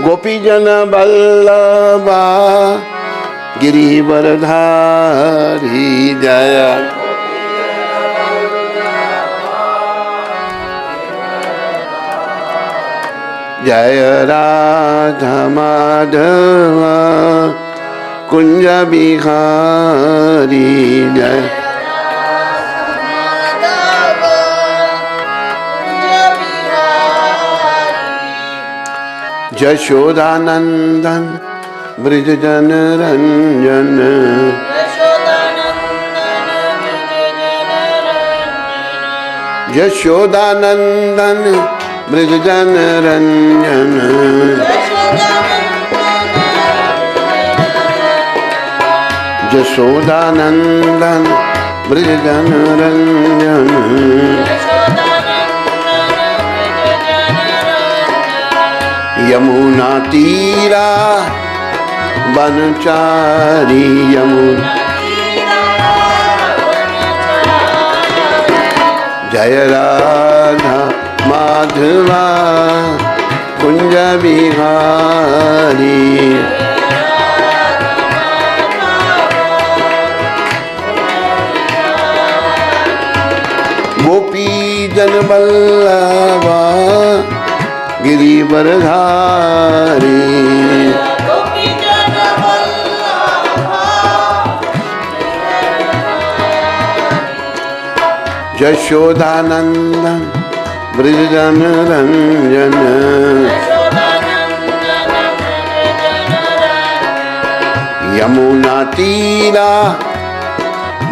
गोपीजन बल्लभा गिरिवरधारी जय जय राधा माधव कुंज बिहारी जय यशोदानंदन ब्रज जन रंजन यशोदानंदन ब्रज जन रंजन यशोदानंदन ब्रज जन रंजन यमुना तीरा बनचारी यमुना जय राधा माधवा कुंज बिहारी गोपी जन बल्लभा गिरिवरधारी यशोदानंदन ब्रज जन रंजन यमुना तीरा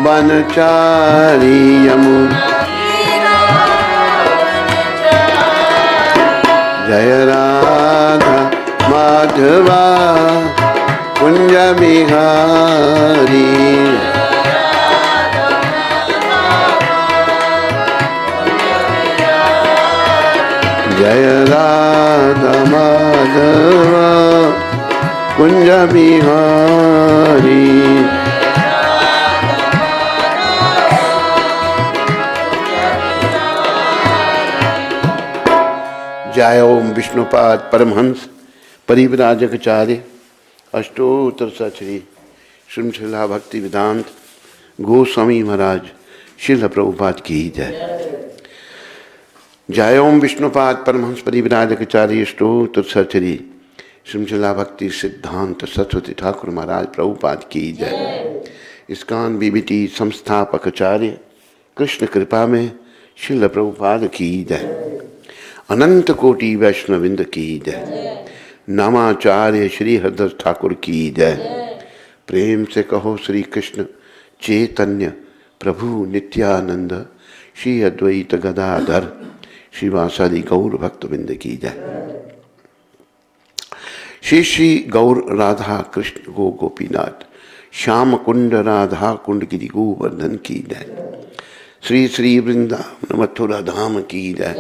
बनचारी यमुना जय राधा माधवा कुंज बिहारी जय राधा माधवा कुंज बिहारी जय ओम विष्णुपाद परमहंस परिव्राजकाचार्य अष्टोत्तर श्री श्रीमद् भक्ति वेदांत गोस्वामी महाराज श्रील प्रभुपाद की जय। जय ओम विष्णुपाद परमहंस परिव्राजकाचार्य अष्टोत्तर श्री श्रीमद् भक्ति सिद्धांत सरस्वती ठाकुर महाराज प्रभुपाद की जय। इस्कान बीबीटी संस्थापकाचार्य कृष्ण कृपा में श्रील प्रभुपाद की जय। अनंत कोटि वैष्णविंद की जय। नामाचार्य श्री हरदास ठाकुर की जय। प्रेम से कहो श्री कृष्ण चैतन्य प्रभु नित्यानंद श्री अद्वैत गदाधर श्रीवासादि गौर भक्तविंद की जय। श्री श्री गौर राधा कृष्ण गो गोपीनाथ श्याम कुंड राधा कुंड गिरि गोवर्धन की जय। श्री श्री वृंदावन मथुरा धाम की जय।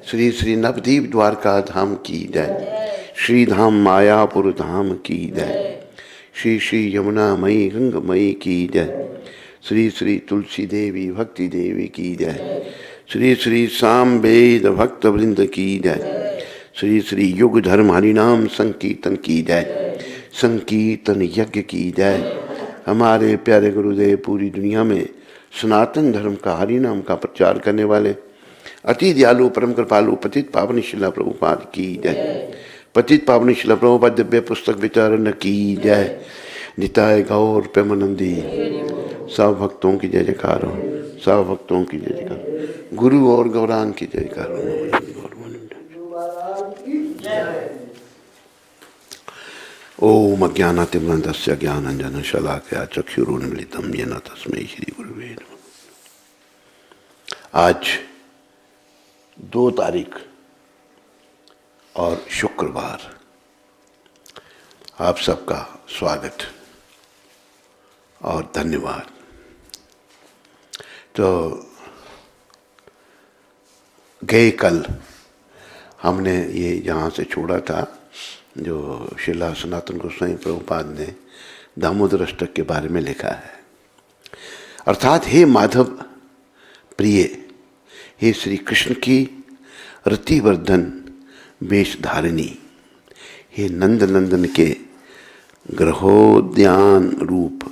श्री श्री नवदीप द्वारका धाम की जय। श्री धाम मायापुर धाम की जय। श्री श्री यमुना मई गंगमयी की जय। श्री श्री तुलसी देवी भक्ति देवी की जय। श्री श्री साम वेद भक्त वृंद की जय। श्री श्री युग धर्म हरिनाम संकीर्तन की जय। संकीर्तन यज्ञ की जय। हमारे प्यारे गुरुदेव पूरी दुनिया में सनातन धर्म का हरि नाम का प्रचार करने वाले अति दयालु परम कृपालु पतित पावन शिला प्रभुपाद की जय। पतित पावन शिला प्रभुपाद दिव्य पुस्तक विचारण की जय। निताय गौर प्रेमानंदी सब भक्तों की जय जयकार हो। सब भक्तों की जय जयकार। गुरु और गौरांग की जय जयकार हो। ओम अज्ञानातिमृतस्य ज्ञानांजन शलाकया चक्षुरुन्मीलितं येन तस्मै श्री गुरुवे नमः। आज 2 तारीख और शुक्रवार आप सबका स्वागत और धन्यवाद। तो गए कल हमने ये यहाँ से छोड़ा था जो श्रीला सनातन गोस्वामी प्रभुपाद ने दामोदर अष्टक के बारे में लिखा है। अर्थात हे माधव प्रिय, हे श्री कृष्ण की रतिवर्धन वेशधारिणी, हे नंद नंदन के ग्रहोद्यान रूप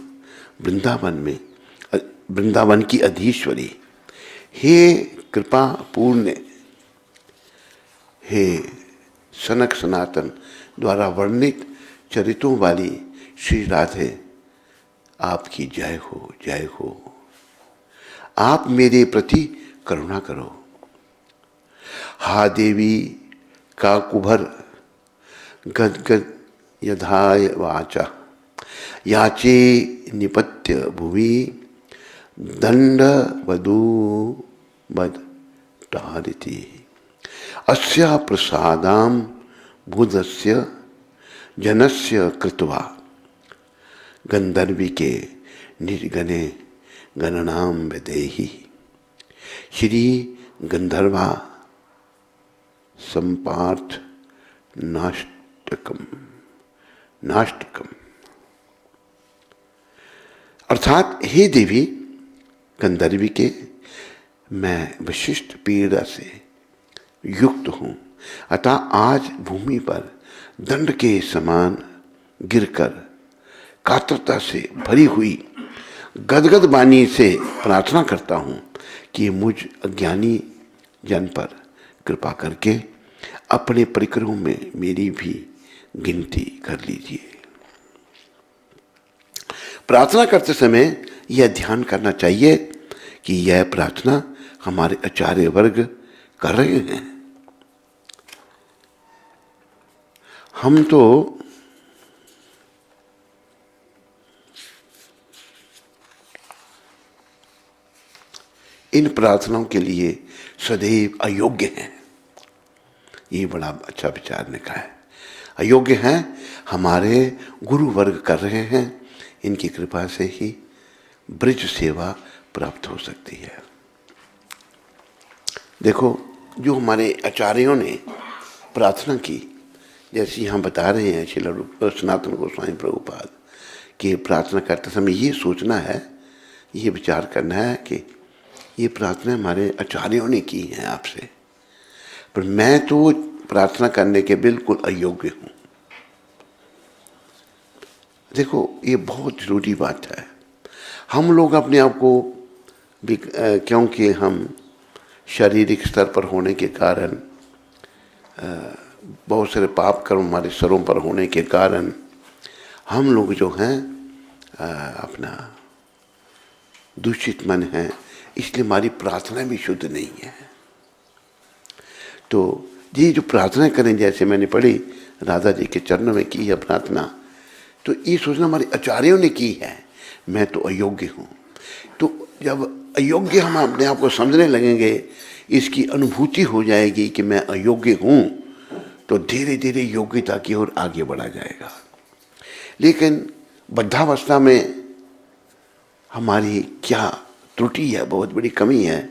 वृंदावन की अधीश्वरी, हे कृपा पूर्ण, हे सनक सनातन द्वारा वर्णित चरित्रों वाली श्री राधे, आपकी जय हो, जय हो। आप मेरे प्रति करुणा करो। हा देवी का कुभर गदगद यधाय वाचा, याचे निपत्य भुवि दंड वधू बद टारिति, अस्या प्रसादाम बुधस्य जनस्य कृत्वा गंधर्वी के निर्गणे गणनाम वेदेहि। श्री गंधर्वा संपार्थ नाष्टकम, अर्थात हे देवी गंधर्वी के, मैं विशिष्ट पीड़ा से युक्त हूँ, अतः आज भूमि पर दंड के समान गिरकर कातरता से भरी हुई गदगद वाणी से प्रार्थना करता हूँ कि मुझ अज्ञानी जन पर कृपा करके अपने परिकरों में मेरी भी गिनती कर लीजिए। प्रार्थना करते समय यह ध्यान करना चाहिए कि यह प्रार्थना हमारे आचार्य वर्ग कर रहे हैं। हम तो इन प्रार्थनाओं के लिए सदैव अयोग्य हैं। ये बड़ा अच्छा विचार ने कहा है, अयोग्य हैं, हमारे गुरु वर्ग कर रहे हैं, इनकी कृपा से ही ब्रज सेवा प्राप्त हो सकती है। देखो, जो हमारे आचार्यों ने प्रार्थना की, जैसे यहाँ बता रहे हैं श्रील सनातन गोस्वामी प्रभुपाद, कि प्रार्थना करते समय ये सोचना है, ये विचार करना है कि ये प्रार्थना हमारे आचार्यों ने की है आपसे, पर मैं तो प्रार्थना करने के बिल्कुल अयोग्य हूँ। देखो, ये बहुत जरूरी बात है। हम लोग अपने आप को क्योंकि हम शारीरिक स्तर पर होने के कारण, बहुत सारे पाप कर्म हमारे सरों पर होने के कारण, हम लोग जो हैं अपना दूषित मन है, इसलिए हमारी प्रार्थना भी शुद्ध नहीं है। तो ये जो प्रार्थना करें, जैसे मैंने पढ़ी राधा जी के चरणों में की है प्रार्थना, तो ये सोचना हमारे आचार्यों ने की है, मैं तो अयोग्य हूँ। तो जब अयोग्य हम अपने आप को समझने लगेंगे, इसकी अनुभूति हो जाएगी कि मैं अयोग्य हूँ, तो धीरे धीरे योग्यता की ओर आगे बढ़ा जाएगा। लेकिन बद्धावस्था में हमारी क्या त्रुटि है, बहुत बड़ी कमी है,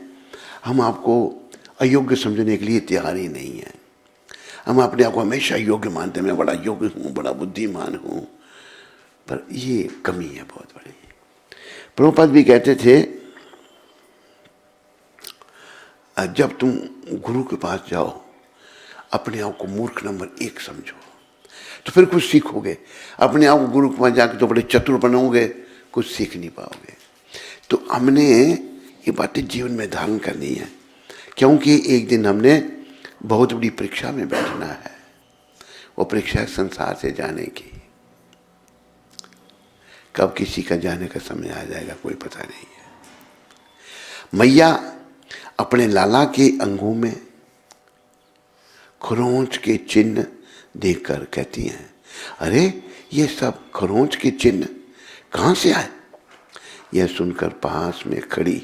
हम आपको अयोग्य समझने के लिए तैयार ही नहीं है। हम अपने आप को हमेशा योग्य मानते हैं, मैं बड़ा योग्य हूँ, बड़ा बुद्धिमान हूँ, पर ये कमी है बहुत बड़ी। प्रभुपाद भी कहते थे, जब तुम गुरु के पास जाओ, अपने आप को मूर्ख नंबर 1 समझो, तो फिर कुछ सीखोगे। अपने आप को गुरु के पास जाकर तो बड़े चतुर बनोगे, कुछ सीख नहीं पाओगे। तो हमने ये बातें जीवन में धारण करनी है, क्योंकि एक दिन हमने बहुत बड़ी परीक्षा में बैठना है। वो परीक्षा संसार से जाने की, कब किसी का जाने का समय आ जाएगा कोई पता नहीं है। मैया अपने लाला के अंगों में खरोंच के चिन्ह देखकर कहती हैं, अरे ये सब खरोंच के चिन्ह कहाँ से आए? यह सुनकर पास में खड़ी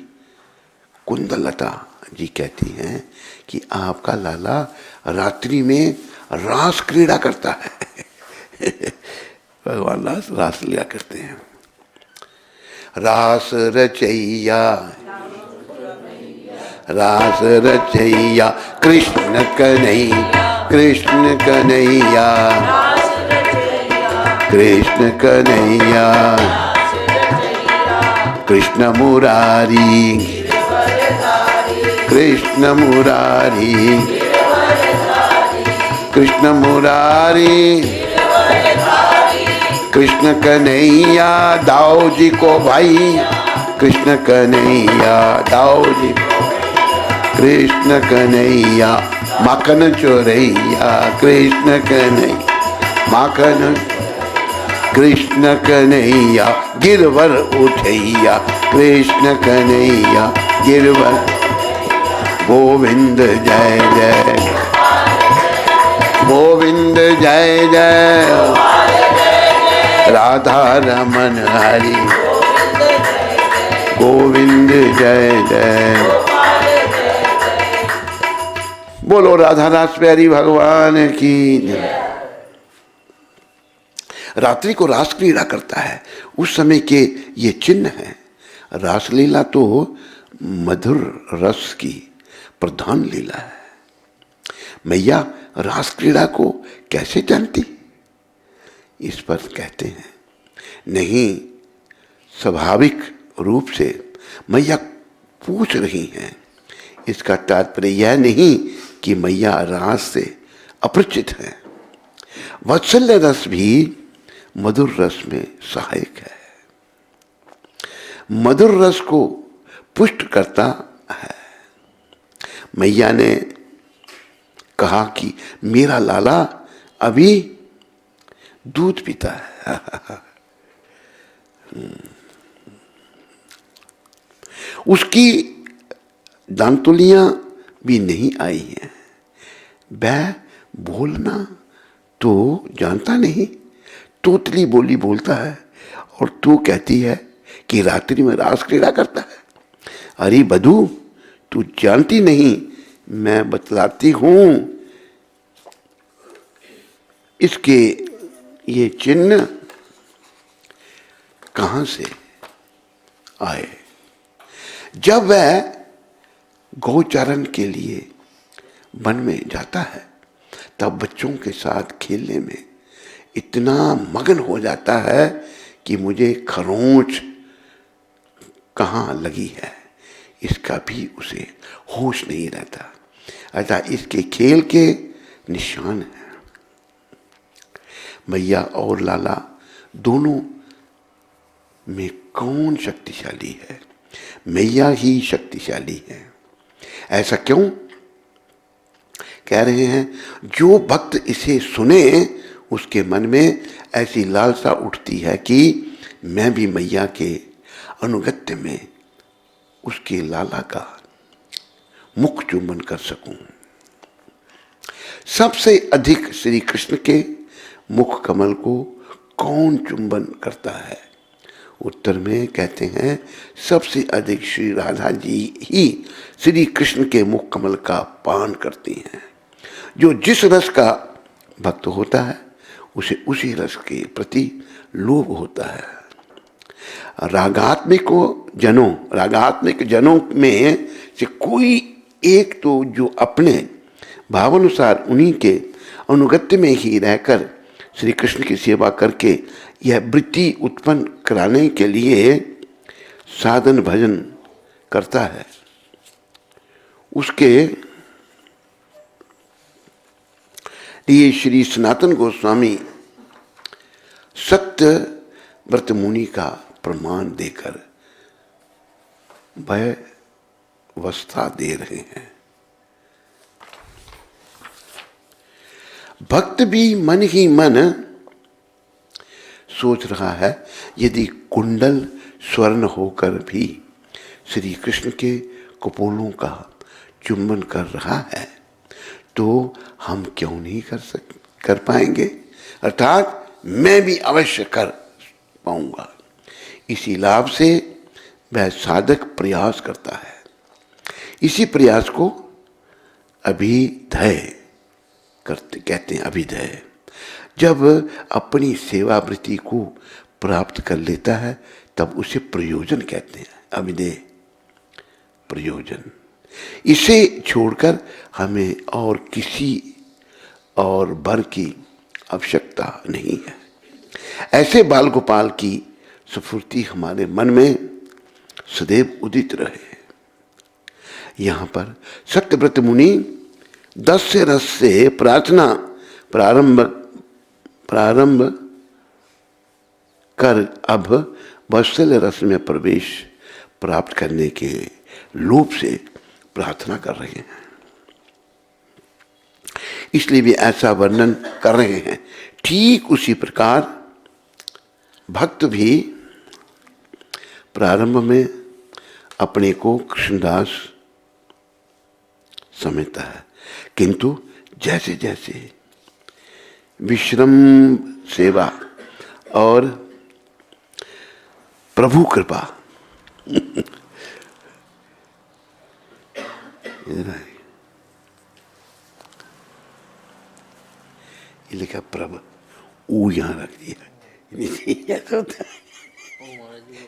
कुंदलता जी कहती हैं कि आपका लाला रात्रि में रास क्रीड़ा करता है। भगवान रास लिया करते हैं। रास रचैया, रास रचैया कृष्ण कन्हैया, कृष्ण कन्हैया, कृष्ण कन्हैया, कृष्ण मुरारी, कृष्ण मुरारी, कृष्ण मुरारी, कृष्ण कन्हैया दाऊ जी को भाई, कृष्ण कन्हैया दाऊ जी, कृष्ण कन्हैया माखन चोरैया, कृष्ण कन्हैया माखन, कृष्ण कन्हैया गिरवर उठैया, कृष्ण कन्हैया गिरवर, गोविंद जय जय, गोविंद जय जय, राधा रमन हरि, गोविंद जय जय। बोलो राधा रास प्यारी भगवान की। रात्रि को रास क्रीड़ा करता है, उस समय के ये चिन्ह हैं। रासलीला तो मधुर रस की प्रधान लीला है। मैया रास क्रीड़ा को कैसे जानती, इस पर कहते हैं नहीं, स्वाभाविक रूप से मैया पूछ रही हैं। इसका तात्पर्य यह नहीं कि मैया रास से अपरिचित है। वात्सल्य रस भी मधुर रस में सहायक है, मधुर रस को पुष्ट करता है। मैया ने कहा कि मेरा लाला अभी दूध पीता है। उसकी दांतुलियां भी नहीं आई हैं। वह बोलना तो जानता नहीं, तोतली बोली बोलता है, और तू कहती है कि रात्रि में रास क्रीड़ा करता है। अरे बधू, तू जानती नहीं, मैं बतलाती हूं। इसके ये चिन्ह कहां से आए? जब वह गौचारण के लिए वन में जाता है, तब बच्चों के साथ खेलने में इतना मगन हो जाता है कि मुझे खरोंच कहाँ लगी है, इसका भी उसे होश नहीं रहता। अतः इसके खेल के निशान हैं। मैया और लाला दोनों में कौन शक्तिशाली है? मैया ही शक्तिशाली है। ऐसा क्यों कह रहे हैं? जो भक्त इसे सुने उसके मन में ऐसी लालसा उठती है कि मैं भी मैया के अनुगत्य में उसके लाला का मुख चुंबन कर सकूं। सबसे अधिक श्री कृष्ण के मुख कमल को कौन चुंबन करता है? उत्तर में कहते हैं सबसे अधिक श्री राधा जी ही श्री कृष्ण के मुख कमल का पान करती हैं। जो जिस रस का भक्त होता है उसे उसी रस के प्रति लोभ होता है। रागात्मिक जनों में से कोई एक तो जो अपने भावानुसार उन्हीं के अनुगत्य में ही रहकर श्री कृष्ण की सेवा करके यह वृत्ति उत्पन्न कराने के लिए साधन भजन करता है, उसके लिए श्री सनातन गोस्वामी सत्य व्रत मुनि का प्रमाण देकर व्यवस्था दे रहे हैं। भक्त भी मन ही मन सोच रहा है, यदि कुंडल स्वर्ण होकर भी श्री कृष्ण के कपोलों का चुंबन कर रहा है तो हम क्यों नहीं कर पाएंगे? अर्थात मैं भी अवश्य कर पाऊंगा। इसी लाभ से वह साधक प्रयास करता है। इसी प्रयास को अभिधेय कहते हैं। अभिधेय जब अपनी सेवावृत्ति को प्राप्त कर लेता है तब उसे प्रयोजन कहते हैं। अभिधेय प्रयोजन। इसे छोड़कर हमें और किसी और वर की आवश्यकता नहीं है। ऐसे बाल गोपाल की स्फूर्ति हमारे मन में सदैव उदित रहे। यहाँ पर सत्यव्रत मुनि 10 रस से प्रार्थना प्रारंभ कर अब वत्सल रस में प्रवेश प्राप्त करने के लोभ से प्रार्थना कर रहे हैं। इसलिए वे ऐसा वर्णन कर रहे हैं। ठीक उसी प्रकार भक्त भी प्रारंभ में अपने को कृष्णदास समझता है, किंतु जैसे जैसे विश्रम सेवा और प्रभु कृपा ये लिखा प्रभु ऊ यहां रख दिया। ऐसा होता है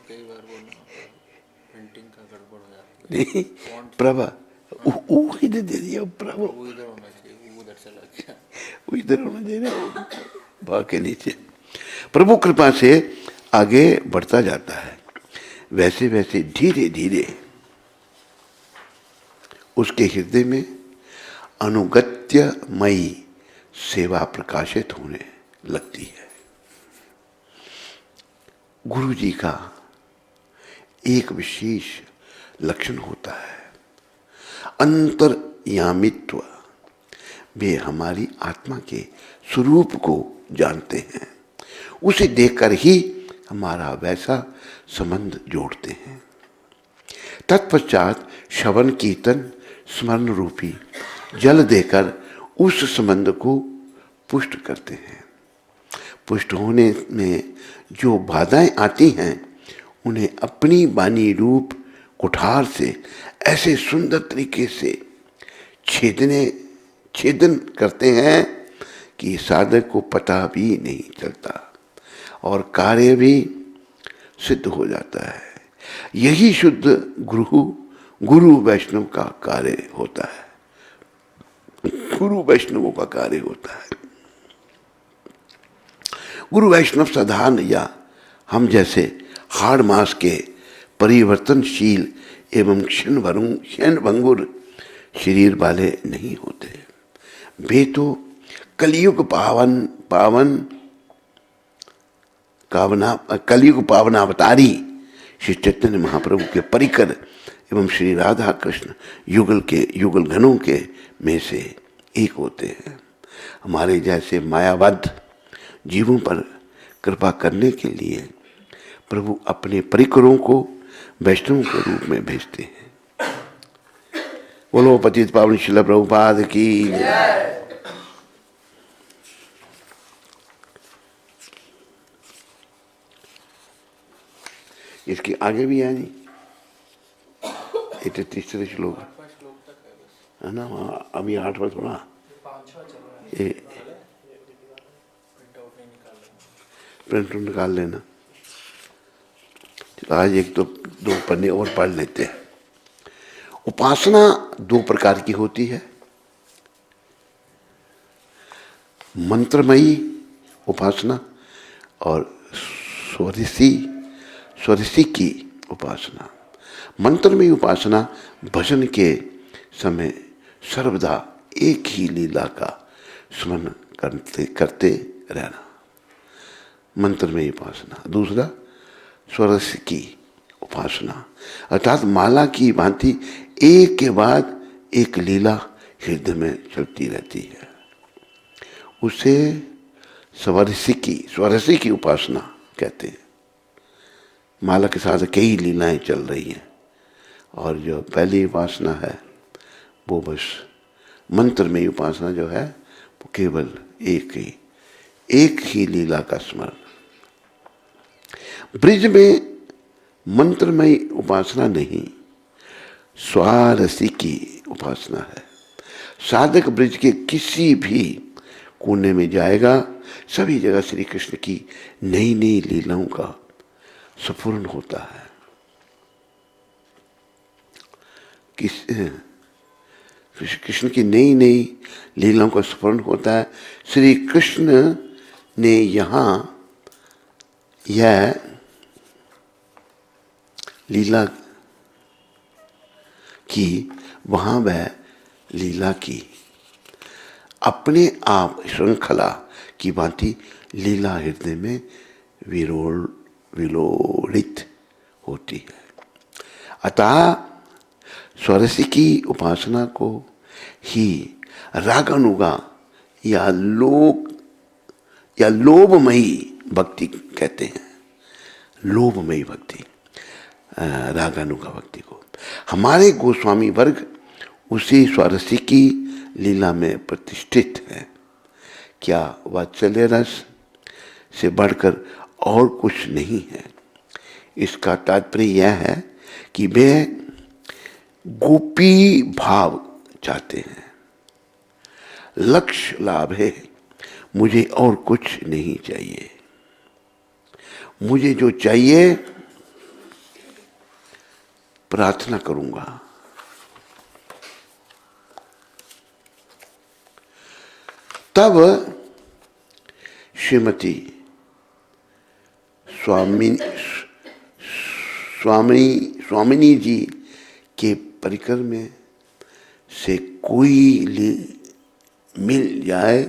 कई बार वो प्रिंटिंग का गड़बड़ हो जाती नहीं, प्रभा ऊ इधर दे दिया, प्रभु वो इधर होना चाहिए, वो उधर चला गया, वो इधर होना चाहिए, भाग के नीचे। प्रभु कृपा से आगे बढ़ता जाता है। वैसे वैसे धीरे धीरे उसके हृदय में अनुगत्यमयी सेवा प्रकाशित होने लगती है। गुरु जी का एक विशेष लक्षण होता है अंतर्यामित्व। वे हमारी आत्मा के स्वरूप को जानते हैं, उसे देखकर ही हमारा वैसा संबंध जोड़ते हैं। तत्पश्चात श्रवण कीर्तन स्मरण रूपी जल देकर उस संबंध को पुष्ट करते हैं। पुष्ट होने में जो बाधाएं आती हैं उन्हें अपनी वाणी रूप कुठार से ऐसे सुंदर तरीके से छेदन करते हैं कि साधक को पता भी नहीं चलता और कार्य भी सिद्ध हो जाता है। यही शुद्ध गुरु वैष्णव का कार्य होता है। गुरु वैष्णवों का कार्य होता है। गुरु वैष्णव साधारण या हम जैसे हाड़ मास के परिवर्तनशील एवं क्षणभंगुर शरीर वाले नहीं होते। वे तो कलयुग पावनावतारी श्री चैतन्य महाप्रभु के परिकर एवं श्री राधा कृष्ण युगल घनों के में से एक होते हैं। हमारे जैसे मायाबद्ध जीवों पर कृपा करने के लिए प्रभु अपने परिकरों को वैष्णव के रूप में भेजते हैं। बोलो पतित पावन श्रील प्रभुपाद की। इसके आगे भी है नहीं, ये 33 श्लोक है ना। वहाँ अभी 8 पर थोड़ा ये प्रिंट निकाल लेना। आज एक तो 2 पन्ने और पढ़ लेते हैं। उपासना 2 प्रकार की होती है। मंत्रमयी उपासना और स्वरसी की उपासना। मंत्रमयी उपासना भजन के समय सर्वदा एक ही लीला का स्मरण करते रहना, मंत्रमयी उपासना। दूसरा स्वरस की उपासना, अर्थात माला की भांति एक के बाद एक लीला हृदय में चलती रहती है। उसे स्वरसी की उपासना कहते हैं। माला के साथ कई लीलाएं चल रही हैं और जो पहली उपासना है वो बस मंत्रमयी उपासना जो है वो केवल एक ही लीला का स्मरण। ब्रिज में मंत्रमयी उपासना नहीं, स्वारसी की उपासना है। साधक ब्रिज के किसी भी कोने में जाएगा, सभी जगह श्री कृष्ण की नई नई लीलाओं का स्फुरण होता है। कृष्ण की नई नई लीलाओं का स्फुरण होता है। श्री कृष्ण ने यहाँ यह लीला की वहाँ वह लीला की। अपने आप श्रृंखला की भांति लीला हृदय में विलोड़ित होती है। अतः स्वरसी की उपासना को ही रागानुगा या लोभमयी भक्ति कहते हैं। लोभमयी भक्ति, रागानुगा भक्ति को। हमारे गोस्वामी वर्ग उसी स्वरसी की लीला में प्रतिष्ठित है। क्या वात्सल्य रस से बढ़कर और कुछ नहीं है। इसका तात्पर्य यह है कि वे गोपी भाव चाहते हैं। लक्ष्य लाभ है, मुझे और कुछ नहीं चाहिए। मुझे जो चाहिए प्रार्थना करूंगा। तब श्रीमती स्वामिनी जी के परिकर में से कोई मिल जाए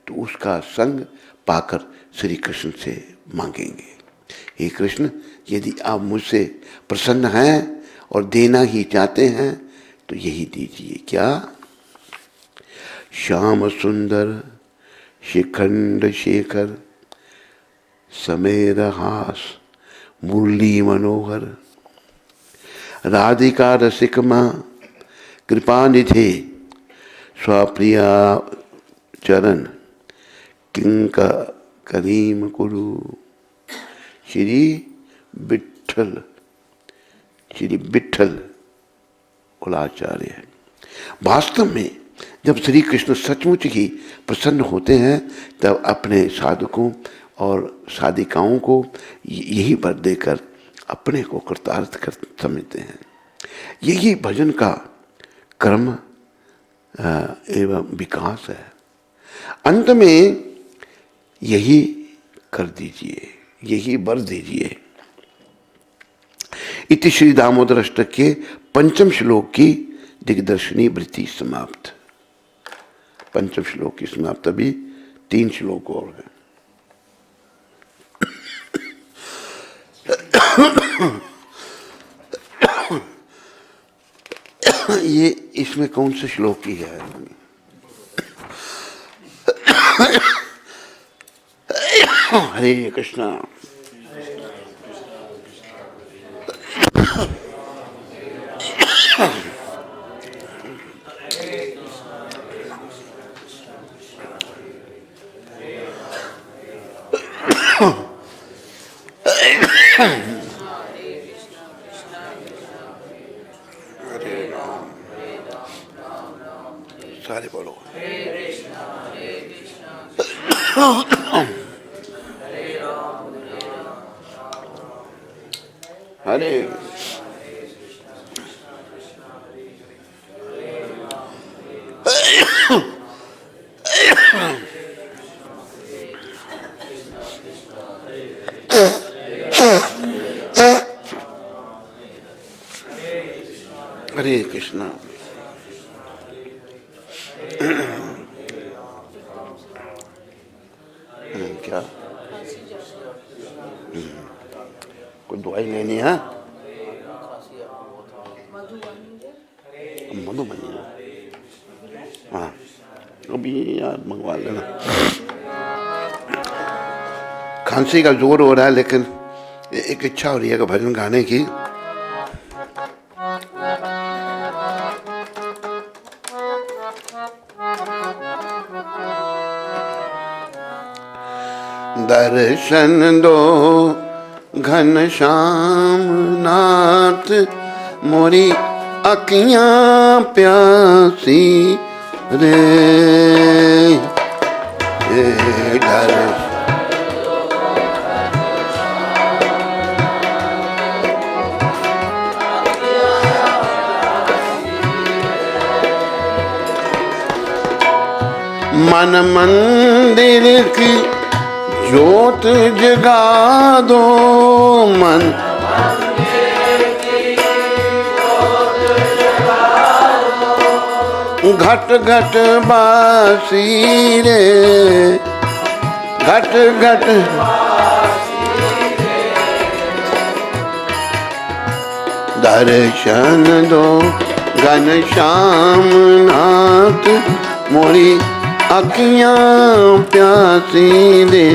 तो उसका संग पाकर श्री कृष्ण से मांगेंगे, हे कृष्ण, यदि आप मुझसे प्रसन्न हैं और देना ही चाहते हैं तो यही दीजिए। क्या? श्याम सुंदर शिखंड शेखर समेर हास मुरली मनोहर राधिका रसिकमा कृपा निधे स्वप्रिया चरण किंक करीम कुरु। श्री विठल कुलाचार्य है। वास्तव में जब श्री कृष्ण सचमुच ही प्रसन्न होते हैं तब अपने साधकों और साधिकाओं को यही वर देकर अपने को कृतार्थ कर समझते हैं। यही भजन का क्रम एवं विकास है। अंत में यही कर दीजिए, यही वर दीजिए। इति श्री दामोदर अष्टक के पंचम श्लोक की दिग्दर्शनी वृत्ति समाप्त। पंचम श्लोक की समाप्त। अभी 3 श्लोक और हैं। ये इसमें कौन से श्लोक की है? हरे कृष्णा। सारे बोलो। हरे हरे कृष्णा। क्या कोई दवाई लेनी है? मधुबनी। हाँ अभी यार मंगवा लेना। खांसी का जोर हो रहा है लेकिन एक इच्छा हो रही है कि भजन गाने की। दर्शन दो घनश्याम नाथ मोरी अखियां प्यासी रे। मन मंदिर की ज्योत जगा दो। मन घट घट बासी रे, घट घट दर्शन दो घनश्याम नाथ, मोरी अखियां प्यासी दे।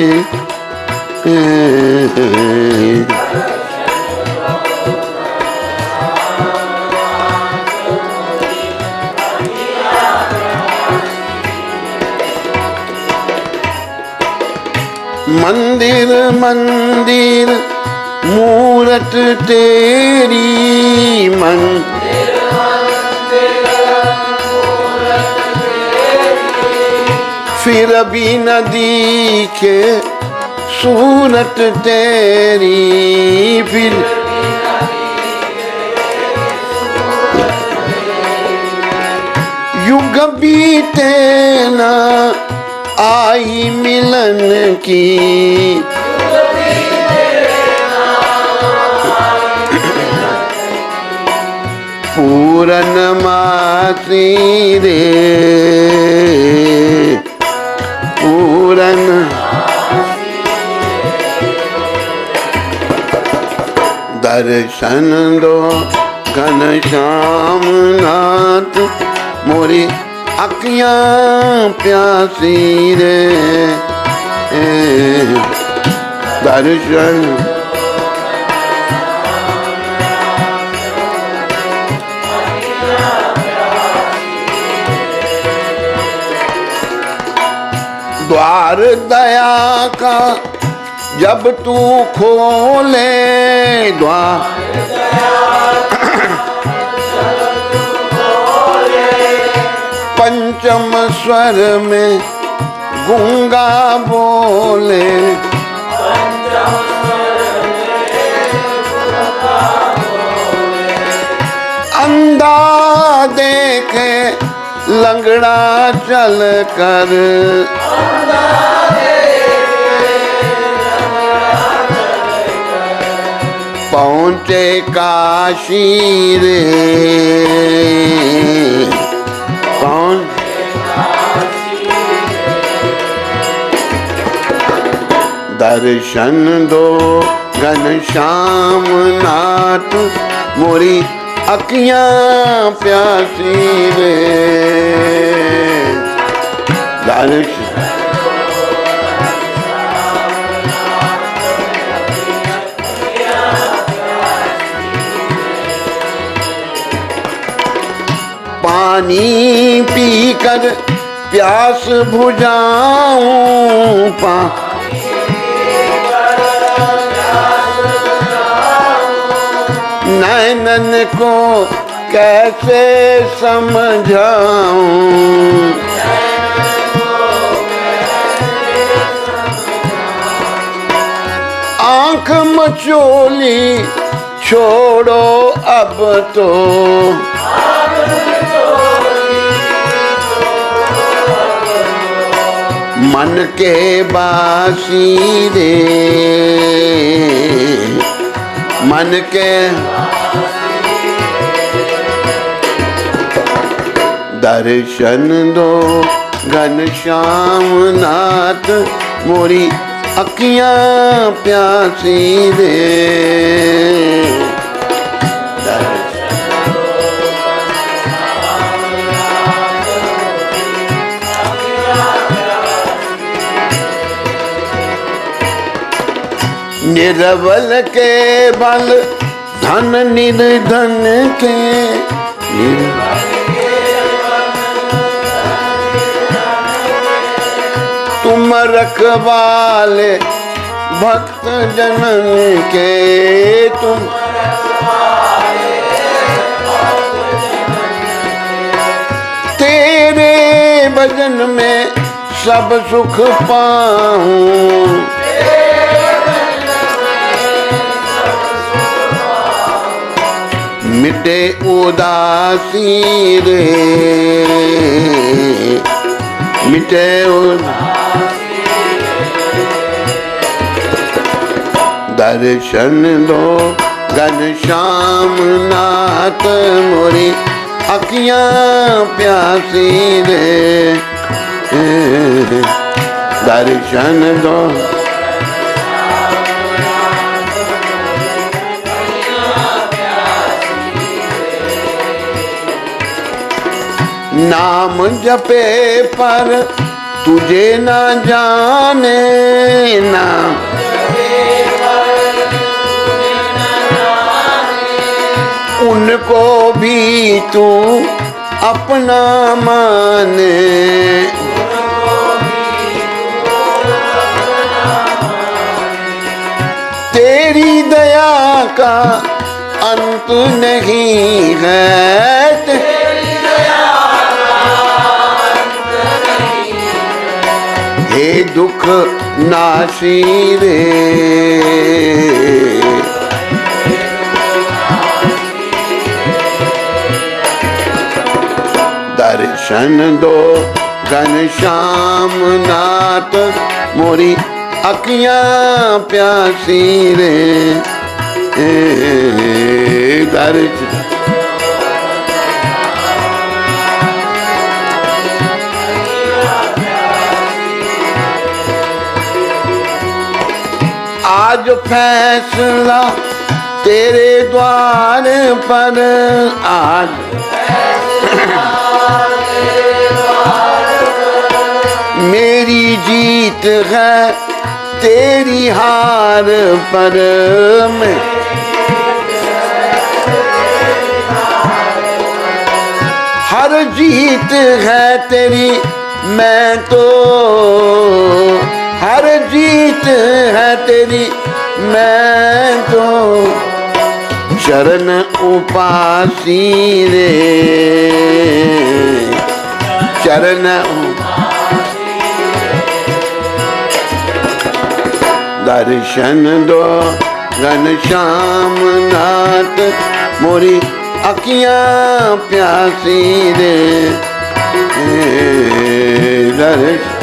मंदिर मंदिर मूरत तेरी, मंदिर मंदिर मूरत तेरी, फिर भी न दिखे सूरत तेरी, फिर युग बीते ना आई मिलन की, पूरन मासी रे, पूरन दर्शन दो घनश्याम नाथ, मोरी अखियां प्यासी रे, दर्शन द्वार दया का जब तू खोले, द्वार पंचम स्वर में गूंगा बोले, अंधा देखे लंगड़ा चल कर, पहुँचे काशी रे, दर्शन दो घनश्याम नाथ, मोरी अखियां प्यासी रे, दर्शन पानी पीकर प्यास बुझाऊं, नैनन को कैसे समझाऊं, आंख मचोली छोड़ो अब तो, मन के बासी रे, मन के दर्शन दो घनश्याम नाथ, मोरी अखियां प्यासी रे, निरवल के बल धन निर्धन के, तुम रखवाले भक्त जनन के, तुम तेरे भजन में सब सुख पाऊं, मिटे उदासी रे, मिटे दर्शन दो घनश्याम नाथ, मोरी अखियां प्यासी रे, दर्शन दो। नाम जपे पर तुझे ना जाने, नाम उनको भी तू अपना माने, तेरी दया का अंत नहीं है, हे दुख नाशी रे, दर्शन दो घनश्याम नाथ, मोरी अखियां प्यासी रे, दर्शन। आज फैसला तेरे द्वार पर, आज मेरी जीत है तेरी हार पर, मैं हर जीत है तेरी, मैं तो हर जीत है तेरी, मैं तो चरण उपासी रे, चरण दर्शन दो घनश्याम नाथ, मोरी अखियां प्यासी रे, दर्शन।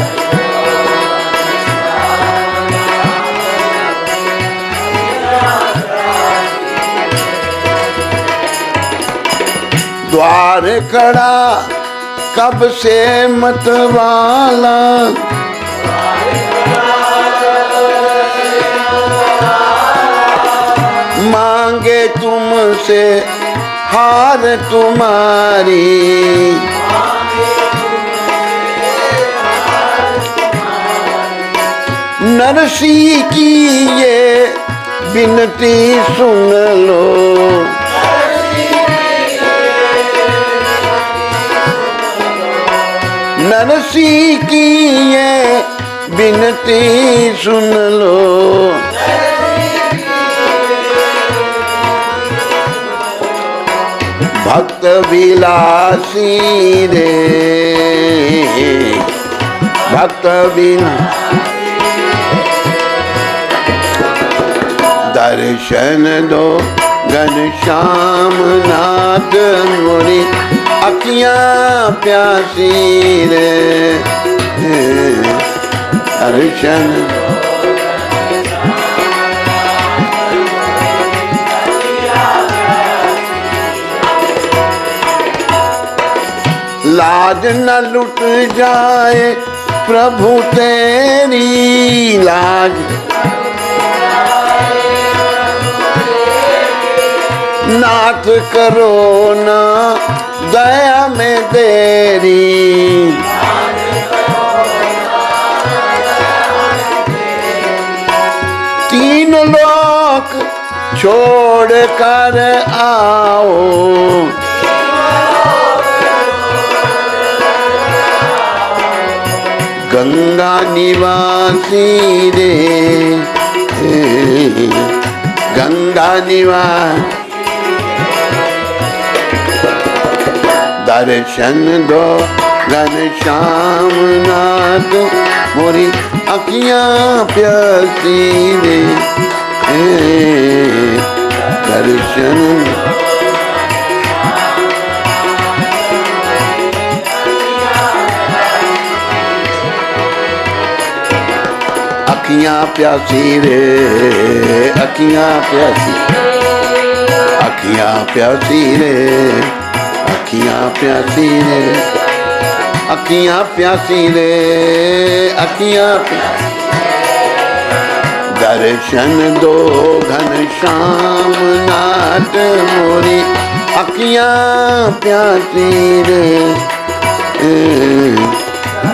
द्वार खड़ा कब से मतवाला, मांगे तुमसे हार तुम्हारी, नरसी की ये विनती सुन लो, नरसी की ये विनती सुन लो, भक्त विलासी रे, भक्त विलासी, दर्शन दो घनश्याम नाथ, मोरी अखियां प्यासी रे, दर्शन। लाज न लुट जाए प्रभु तेरी, लाज नाथ करो ना दया में तेरी, तीन लोक छोड़ कर आओ, गंगा निवासी रे, गंगा निवास, दर्शन दो घनश्याम नाथ, मोरी अखियां प्यासी रे, दर्शन। अखियां प्यासी रे, अखियां प्यासी, अखियां प्यासी रे, अखियां प्यासी रे, अखियां प्यासी रे, अखियां प्यासी, दर्शन दो घनश्याम नाथ मोरी, अखियां प्यासी रे,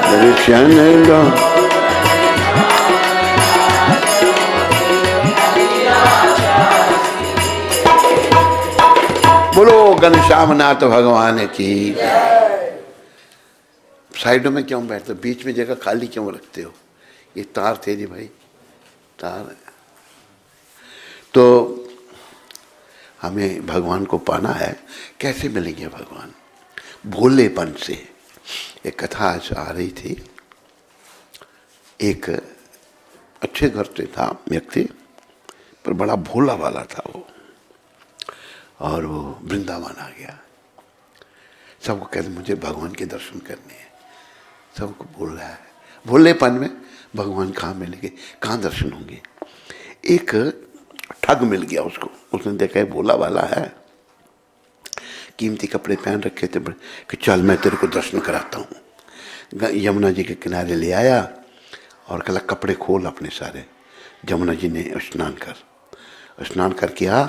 दर्शन दो। बोलो घनश्याम नाथ भगवान की। साइडों में क्यों बैठते हो, बीच में जगह खाली क्यों रखते हो? ये तार थे जी भाई, तार। तो हमें भगवान को पाना है। कैसे मिलेंगे भगवान? भोलेपन से। एक कथा आज आ रही थी। एक अच्छे घर से था व्यक्ति, पर बड़ा भोला वाला था वो, और वो वृंदावन आ गया। सबको कहते मुझे भगवान के दर्शन करने हैं, सबको बोल रहा है। भोलेपन में भगवान कहाँ मिलेंगे, कहाँ दर्शन होंगे? एक ठग मिल गया उसको। उसने देखा है भोला वाला है, कीमती कपड़े पहन रखे थे कि चल मैं तेरे को दर्शन कराता हूँ। यमुना जी के किनारे ले आया और कहला कपड़े खोल अपने सारे। यमुना जी ने स्नान करके आ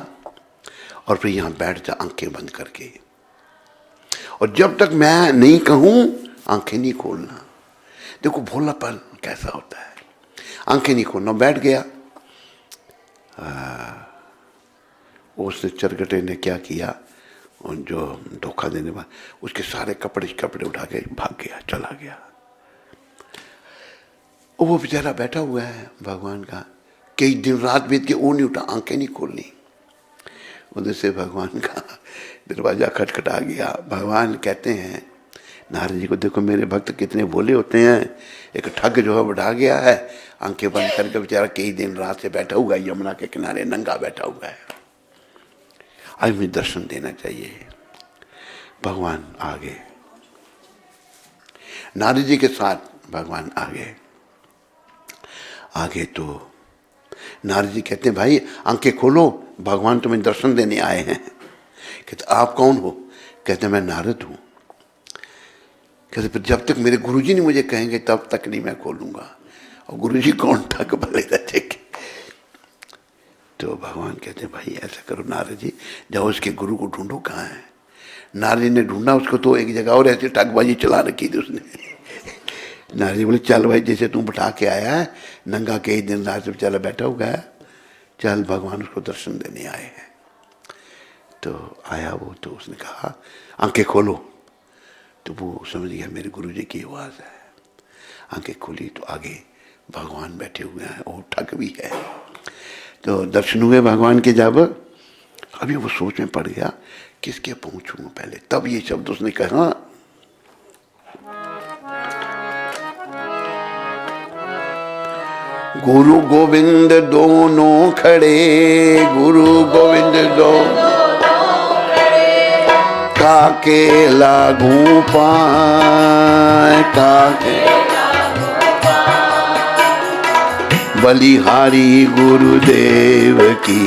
और फिर यहाँ बैठ जा आंखें बंद करके, और जब तक मैं नहीं कहूँ आंखें नहीं खोलना। देखो भोलापन कैसा होता है, आंखें नहीं खोलना। बैठ गया। उसने चरगटे ने क्या किया, और जो धोखा देने वाला, उसके सारे कपड़े उठा के भाग गया, चला गया। और वो बेचारा बैठा हुआ है भगवान का, कई दिन रात बीत के वो नहीं उठा, आंखें नहीं खोलनी। उधर से भगवान का दरवाजा खटखटा गया। भगवान कहते हैं नारद जी को, देखो मेरे भक्त कितने भोले होते हैं, एक ठग जो है बढ़ा गया है, आंखें बंद करके बेचारा कई दिन रात से बैठा हुआ है, यमुना के किनारे नंगा बैठा हुआ है। आज मुझे दर्शन देना चाहिए। भगवान आगे, नारद जी के साथ भगवान आगे तो नारद जी कहते हैं भाई आंखें खोलो, भगवान तुम्हें दर्शन देने आए हैं। कहते आप कौन हो? कहते मैं नारद हूं। कहते फिर जब तक मेरे गुरुजी नहीं मुझे कहेंगे तब तक नहीं मैं खोलूंगा। और गुरुजी कौन ठग भले रहते। तो भगवान कहते हैं भाई ऐसा करो नारद जी, जाओ उसके गुरु को ढूंढो कहाँ है। नारद जी ने ढूंढा उसको, तो एक जगह और ऐसी ठगबाजी चला रखी थी उसने। नारद जी बोले चल भाई, जैसे तू बैठा के आया है नंगा, कई दिन रात से बेचारा बैठा हुआ है, चल भगवान उसको दर्शन देने आए हैं। तो आया वो, तो उसने कहा आंखें खोलो। तो वो समझ गया मेरे गुरुजी की आवाज़ है। आंखें खोली तो आगे भगवान बैठे हुए हैं, वो ठग भी है। तो दर्शन हुए भगवान के। जब अभी वो सोच में पड़ गया किसके पहुंचूं पहले, तब ये शब्द उसने कहा, गुरु गोविंद दोनों खड़े, गुरु गोविंद दोनों काके लागू पाए, काके बलिहारी गुरुदेव की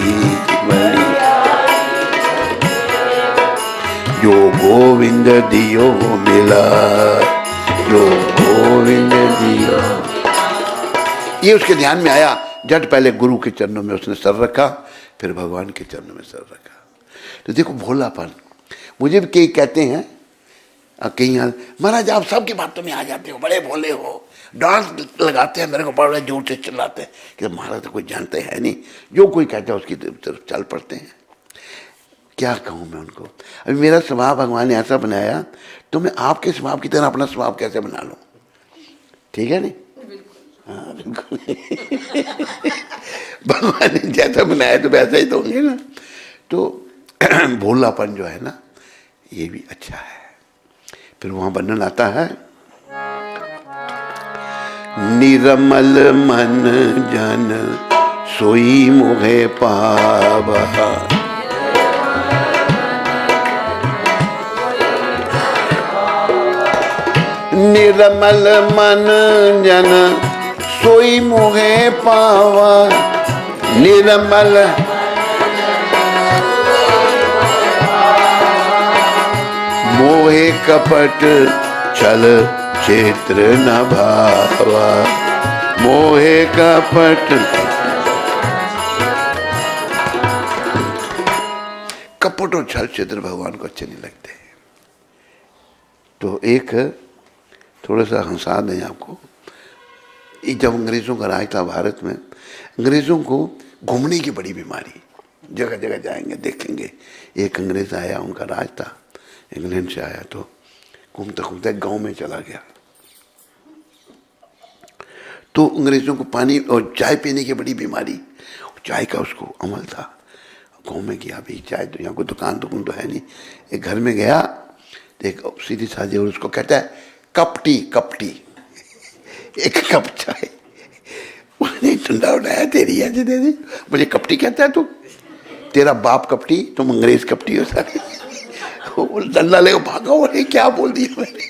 बलि, जो गोविंद दियो मिला, जो गोविंद दियो। ये उसके ध्यान में आया। झट पहले गुरु के चरणों में उसने सर रखा, फिर भगवान के चरणों में सर रखा। तो देखो भोलापन। मुझे भी कई कहते हैं, कहीं महाराज आप सबकी बातों में आ जाते हो, बड़े भोले हो, डांस लगाते हैं मेरे को, बड़े जोर से चिल्लाते हैं कि महाराज तो कोई जानते हैं नहीं, जो कोई कहता है उसकी तरफ चल पड़ते हैं। क्या कहूँ मैं उनको? अभी मेरा स्वभाव भगवान ने ऐसा बनाया, तो मैं आपके स्वभाव की तरह अपना स्वभाव कैसे बना लूँ? ठीक है नहीं? हाँ बिल्कुल। भगवान ने जैसा बनाया तो वैसा ही तो होंगे ना। तो भोलापन जो है ना, ये भी अच्छा है। फिर वहां वर्णन आता है, निर्मल मन जन सोई मोहे पावा, निर्मल मन जन सोई मोहे पावा, निर्मल मोहे कपट छल क्षेत्र न भावा, मोहे कपट। कपट और छल क्षेत्र भगवान को अच्छे नहीं लगते। तो एक थोड़ा सा हंसा दें आपको, जब अंग्रेजों का राज था भारत में, अंग्रेजों को घूमने की बड़ी बीमारी, जगह जगह जाएंगे देखेंगे। एक अंग्रेज आया, उनका राज था, इंग्लैंड से आया, तो घूमते घूमते गांव में चला गया। तो अंग्रेजों को पानी और चाय पीने की बड़ी बीमारी, चाय का उसको अमल था। गाँव में गया, अभी चाय तो यहाँ कोई दुकान तो है नहीं, एक घर में गया, एक सीधी साधी, और उसको कहता है कपटी कपटी, एक कप चाय। उसने ठंडा उठाया, तेरी ऐसे दे दी, मुझे कपटी कहता है तू, तेरा बाप कपटी, तुम अंग्रेज कपटी हो सारे। डंडा ले भागा, और क्या बोल दिया मैंने।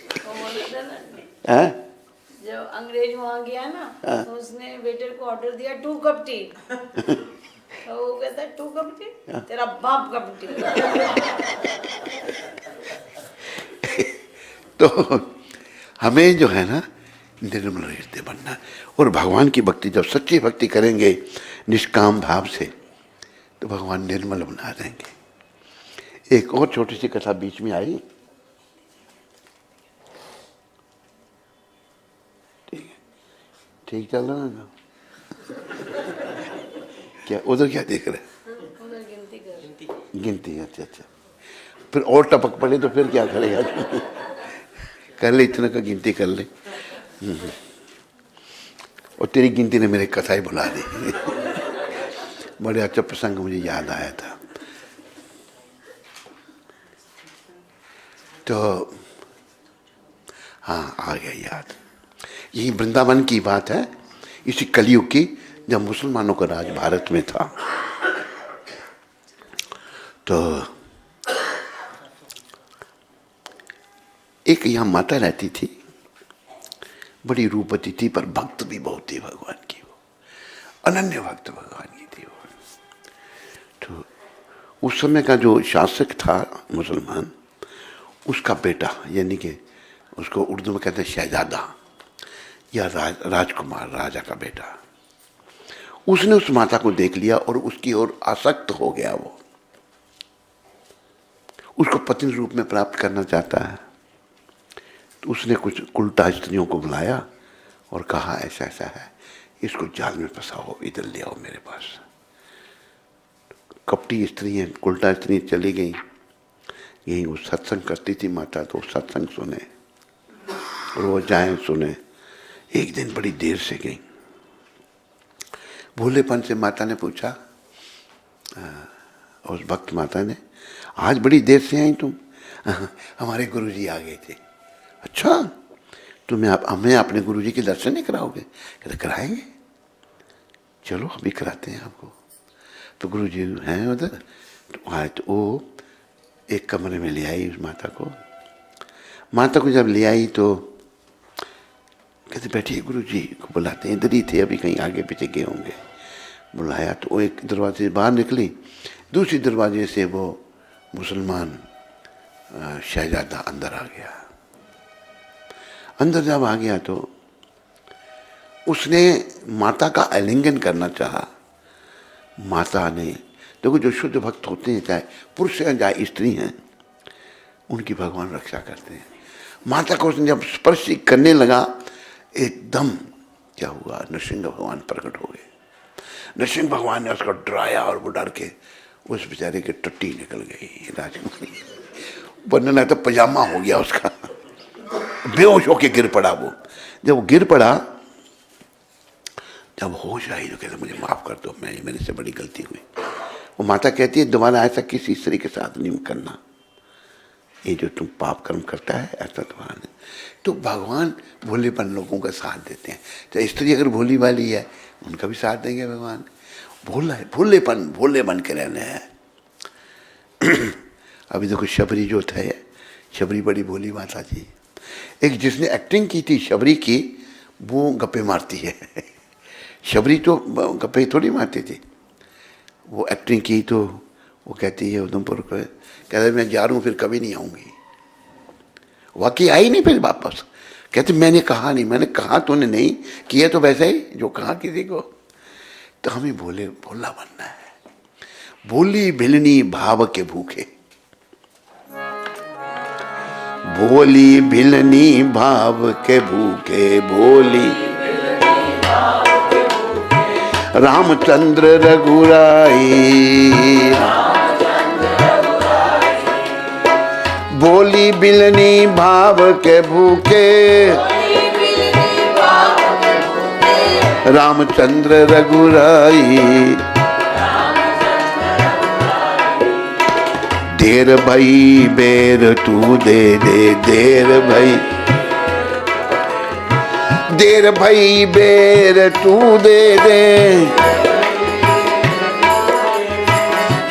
जब अंग्रेज वहां गया ना, तो उसने वेटर को ऑर्डर दिया 2 कप टी। तो वो कहता है 2 कप टी, तेरा बाप कप टी। तो हमें जो है ना निर्मल हृदय बनना, और भगवान की भक्ति, जब सच्ची भक्ति करेंगे निष्काम भाव से, तो भगवान निर्मल बना देंगे। एक और छोटी सी कथा बीच में आई, ठीक है, ठीक चल रहा है ना? क्या उधर क्या देख रहे हैं? उधर गिनती। अच्छा अच्छा, फिर और टपक पड़े तो फिर क्या करेगा? कर ले, इतना का गिनती कर ले। और तेरी गिनती ने मेरे कथा ही बुला दी। बड़े अच्छा प्रसंग मुझे याद आया था। तो हाँ, आ गया याद। यही वृंदावन की बात है, इसी कलयुग की, जब मुसलमानों का राज भारत में था। तो एक यहाँ माता रहती थी, बड़ी रूपवती थी, पर भक्त भी बहुत थी भगवान की, वो अनन्य भक्त भगवान की थी वो। तो उस समय का जो शासक था मुसलमान, उसका बेटा, यानी कि उसको उर्दू में कहते हैं शहजादा या राजकुमार, राजा का बेटा, उसने उस माता को देख लिया और उसकी ओर आसक्त हो गया। वो उसको पत्नी रूप में प्राप्त करना चाहता है। तो उसने कुछ उल्टा स्त्रियों को बुलाया और कहा ऐसा ऐसा है, इसको जाल में फंसाओ, इधर ले आओ मेरे पास। कपटी स्त्री है, उल्टा स्त्री चली गई। यही वो सत्संग करती थी माता, तो सत्संग सुने, रोज जाए सुने। एक दिन बड़ी देर से गई, भोलेपन से माता ने पूछा, उस भक्त माता ने, आज बड़ी देर से आई तुम? हमारे गुरुजी आ गए थे। अच्छा, तुम्हें हमें अपने गुरुजी के दर्शन नहीं कराओगे? कहते कराएंगे, चलो अभी कराते हैं आपको। तो गुरुजी हैं उधर, तो आए, तो वो एक कमरे में ले आई उस माता को। माता को जब ले आई तो कहते बैठिए, गुरुजी को बुलाते हैं। इधर ही थे, अभी कहीं आगे पीछे गए होंगे। बुलाया तो वो एक दरवाजे से बाहर निकली, दूसरी दरवाजे से वो मुसलमान शहजादा अंदर आ गया। अंदर जब आ गया तो उसने माता का आलिंगन करना चाहा। माता ने, देखो जो शुद्ध भक्त होते हैं, चाहे पुरुष हैं चाहे स्त्री हैं, उनकी भगवान रक्षा करते हैं। माता को उसने जब स्पर्श करने लगा, एकदम क्या हुआ, नरसिंह भगवान प्रकट हो गए। नरसिंह भगवान ने उसको डराया और वो डर के उस बेचारे की टट्टी निकल गई राजकुमारी, वरना तो पजामा हो गया उसका, बेहोश होके गिर पड़ा। वो जब वो गिर पड़ा, जब होश आई तो कहते मुझे माफ कर दो, मैं मेरे से बड़ी गलती हुई। वो माता कहती है दोबारा ऐसा किसी स्त्री के साथ नहीं करना, ये जो तुम पाप कर्म करता है ऐसा तुम्हारा नहीं। तो भगवान भोलेपन लोगों का साथ देते हैं। तो स्त्री अगर भोली वाली है, उनका भी साथ देंगे भगवान। भोला है, भोले बन के रहने हैं। अभी देखो शबरी जो थे, शबरी बड़ी भोली माता थी। एक जिसने एक्टिंग की थी शबरी की, वो गप्पे मारती है। शबरी तो गप्पे थोड़ी मारती थी, वो एक्टिंग की तो वो कहती है उधमपुर को, कहते मैं जा रहा हूँ फिर कभी नहीं आऊँगी। वाकई आई नहीं फिर वापस। कहते मैंने कहा नहीं, मैंने कहा तूने नहीं किया तो वैसे ही जो कहा किसी को। तो हमें भोला बनना है। भोली भिलनी भाव के भूखे, भोली भिलनी भाव के भूखे, भोली रामचंद्र रघुराई, भोली भिलनी भाव के भूखे, रामचंद्र रघुराई। देर भई बेर तू दे दे, देर भई, देर भई बेर तू दे दे,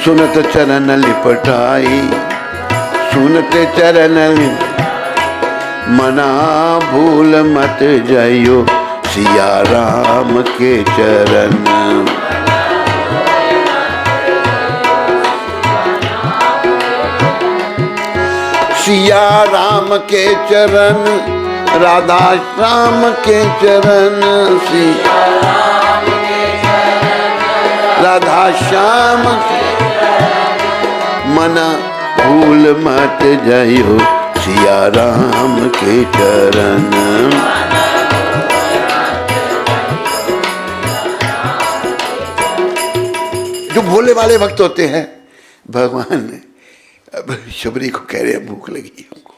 सुनत चरण लिपटाई, सुनत चरण मना भूल मत जाइयो, सिया राम के चरण। सिया राम के चरण, राधा श्याम के चरण, सिया राम के चरण, राधा श्याम के मना भूल मत जाइयो, सिया राम के चरण। जो भोले वाले भक्त होते हैं, भगवान अब शबरी को कह रहे हैं भूख लगी हमको,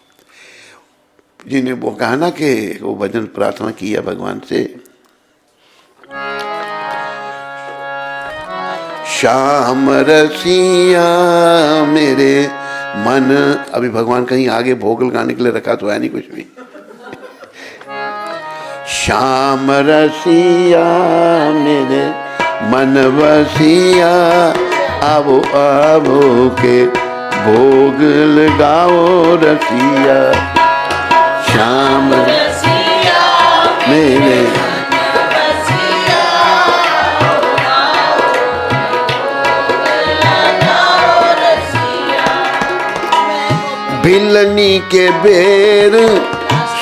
जिन्हें वो कहा ना कि वो भजन प्रार्थना किया भगवान से, श्याम रसिया मेरे मन। अभी भगवान कहीं आगे भोग लगाने के लिए रखा तो है नहीं कुछ भी। श्याम रसिया मेरे मन बसिया, आवो आवो के भोग लगाओ रसिया, श्याम रसिया मेरे भिलनी के बेर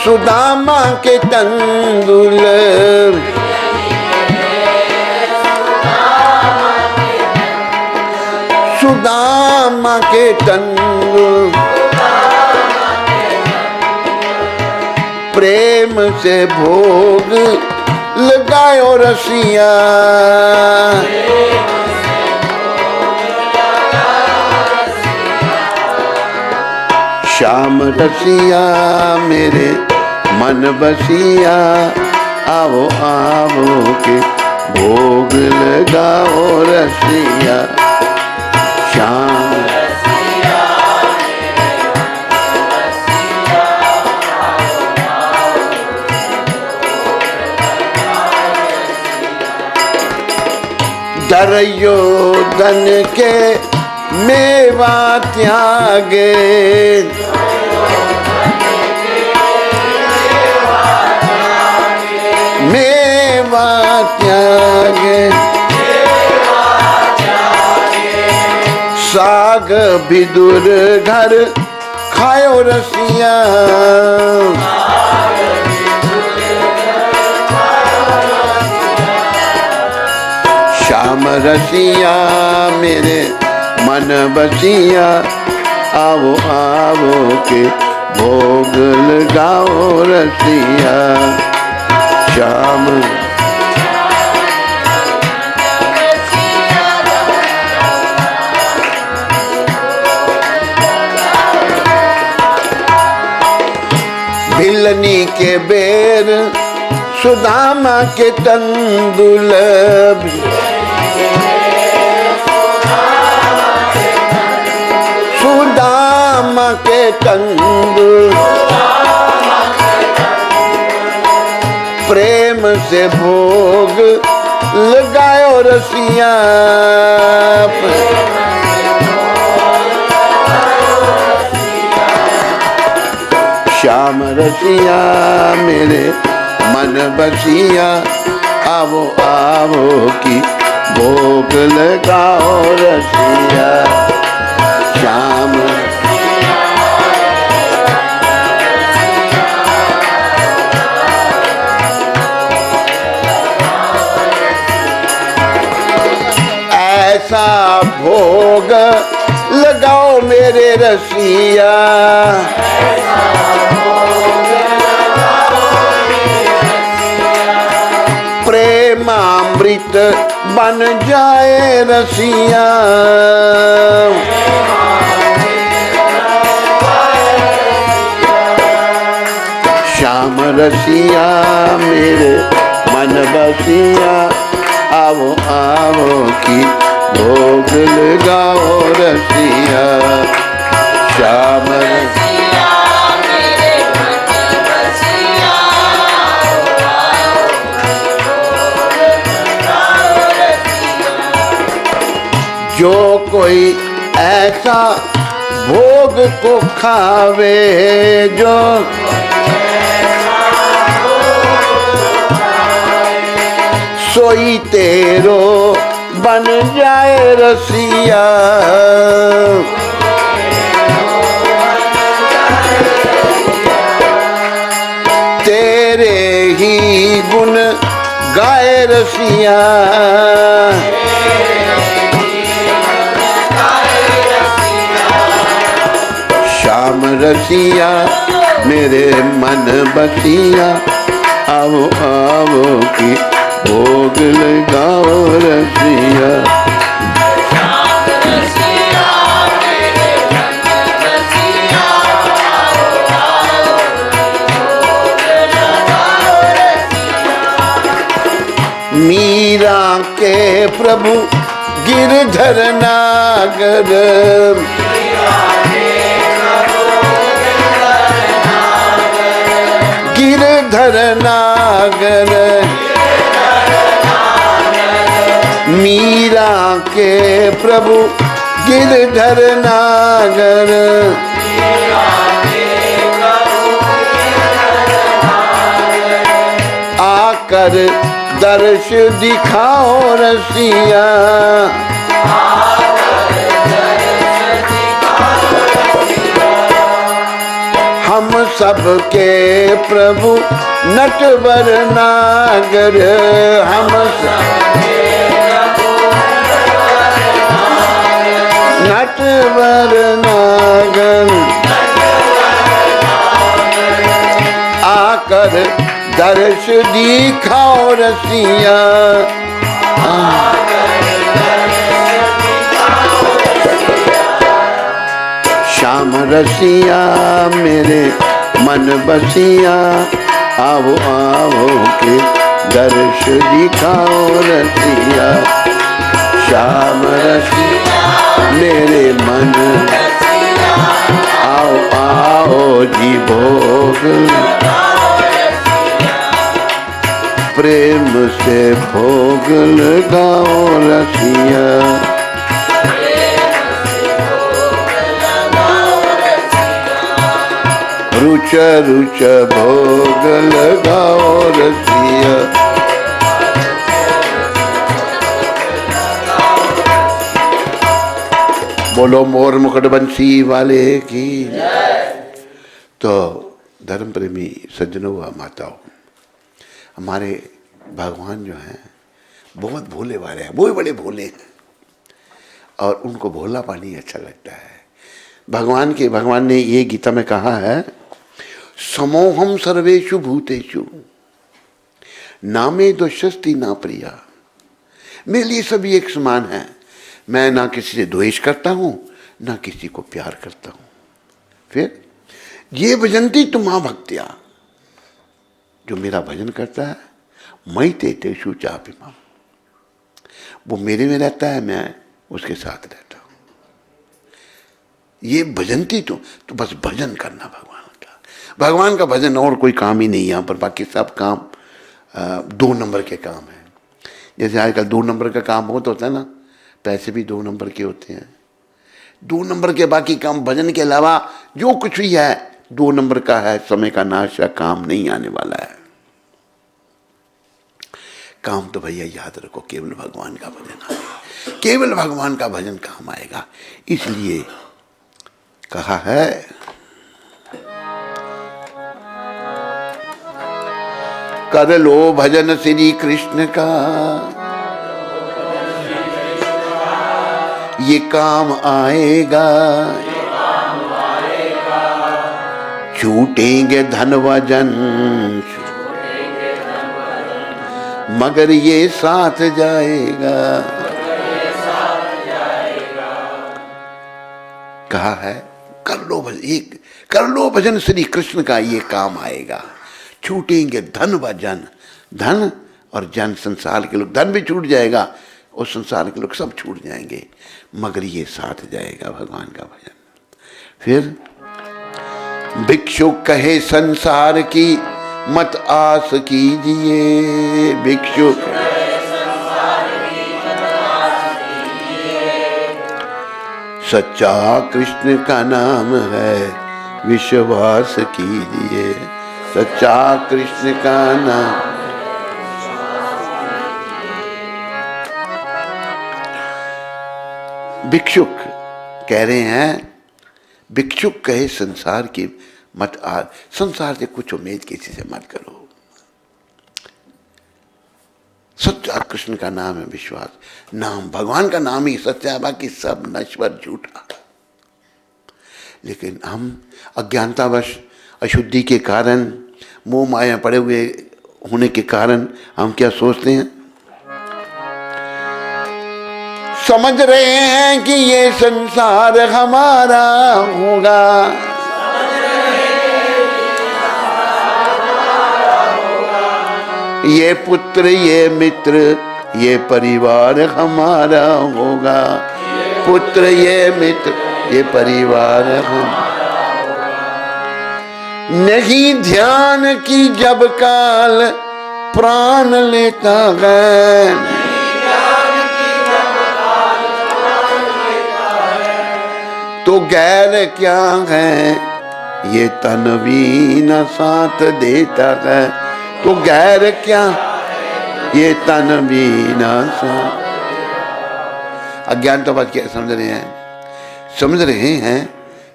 सुदामा के तंदुल, सुदामा के तंदुल, प्रेम से भोग लगायो रसिया, श्याम रसिया मेरे मन बसिया, आओ आओ के भोग लगाओ रसिया, श्याम रसिया दरियो धन के मेवा त्यागे, मेवा त्यागे, साग बिदुर घर खायो रसिया, श्याम रसिया मेरे मन बसिया, आओ आओ के भोग लगाओ रसिया, श्याम भिलनी के बेर सुदामा के तंदुल, सुदामा के तंदुल, प्रेम से भोग लगायो रसिया, श्याम रसिया मेरे मन बसिया, आवो आवो की भोग लगाओ रसिया, श्याम ऐसा भोग लगाओ मेरे रसिया, प्रेमामृत बन जाए रसिया। श्याम रसिया मेरे मन बसिया, आओ आओ की भोग लगाओ रसिया। श्याम रसिया मेरे मन बसिया, आओ भोग लगाओ रसिया। जो कोई ऐसा भोग को खावे, जो सोई तेरो बन जाए रसिया। तेरे ही गुण गाए रसिया, श्याम रसिया मेरे मन बसिया, आओ आओ की भोग लगाओ रसिया। श्याम रसिया मेरे मन बसिया, आओ भोग लगाओ रसिया। मीरा के प्रभु गिरधर नागर, गिरधर नागर, मीरा के प्रभु गिरधर नागर, आकर दर्श दिखाओ रसिया। हम सबके प्रभु नटवर नागर, हम नटवर नागर, आकर दर्श दिखाओ रसिया। श्याम रसिया मेरे मन बसिया, आओ आओ के दर्श दिखाओ रसिया। श्याम रसिया मेरे मन, आओ आओ जी भोग, प्रेम से भोग लगाओ रसिया। रुच रुच भोग लगाओ रसिया। बोलो मोर मुकुट बंसी वाले की। तो धर्म प्रेमी सज्जनों व माताओं, हमारे भगवान जो हैं बहुत भोले वाले हैं, वो भी बड़े भोले हैं और उनको भोला पानी अच्छा लगता है। भगवान ने ये गीता में कहा है, समोहम सर्वेषु भूतेषु नामे दोषस्ति ना प्रिया। मेरे लिए सभी एक समान है, मैं ना किसी से द्वेष करता हूं ना किसी को प्यार करता हूं। फिर ये भजन्ति तुम्हां भक्त्या, जो मेरा भजन करता है, मयि ते तेषु चापि माम्, वो मेरे में रहता है, मैं उसके साथ रहता हूं। ये भजन्ति तो बस भजन करना भगवान का भजन, और कोई काम ही नहीं यहाँ पर। बाकी सब काम 2 नंबर के काम है। जैसे आजकल 2 नंबर का काम बहुत होता है ना, पैसे भी 2 नंबर के होते हैं। 2 नंबर के बाकी काम, भजन के अलावा जो कुछ भी है 2 नंबर का है, समय का नाश है, काम नहीं आने वाला है। काम तो भैया याद रखो, केवल भगवान का भजन आएगा, केवल भगवान का भजन काम आएगा। इसलिए कहा है, कर लो भजन श्री कृष्ण का, ये काम आएगा, छूटेंगे धन व जन, मगर ये साथ जाएगा। कहा है कर लो भजन, एक कर लो भजन श्री कृष्ण का, ये काम आएगा। छूटेंगे धन व जन, धन और जन संसार के लोग, धन भी छूट जाएगा और संसार के लोग सब छूट जाएंगे, मगर ये साथ जाएगा भगवान का भजन। फिर भिक्षु कहे संसार की मत आस कीजिए, भिक्षु सच्चा कृष्ण का नाम है विश्वास कीजिए, सच्चा कृष्ण का नाम। भिक्षुक कह रहे हैं, भिक्षुक कहे संसार की मत आ, संसार से कुछ उम्मीद किसी से मत करो, सच्चा कृष्ण का नाम है विश्वास, नाम भगवान का नाम ही सच्चा है, बाकी सब नश्वर झूठा। लेकिन हम अज्ञानतावश, अशुद्धि के कारण, मोह माया पड़े हुए होने के कारण हम क्या सोचते हैं, समझ रहे हैं कि ये संसार हमारा होगा, ये पुत्र ये मित्र ये परिवार हमारा होगा, पुत्र ये मित्र ये परिवार हमारा। नहीं ध्यान की जब काल प्राण लेता है, तो गैर क्या है ये तन भी न साथ देता है, तो गैर क्या ये तन भी न साथ। अज्ञान तो बात क्या समझ रहे हैं, समझ रहे हैं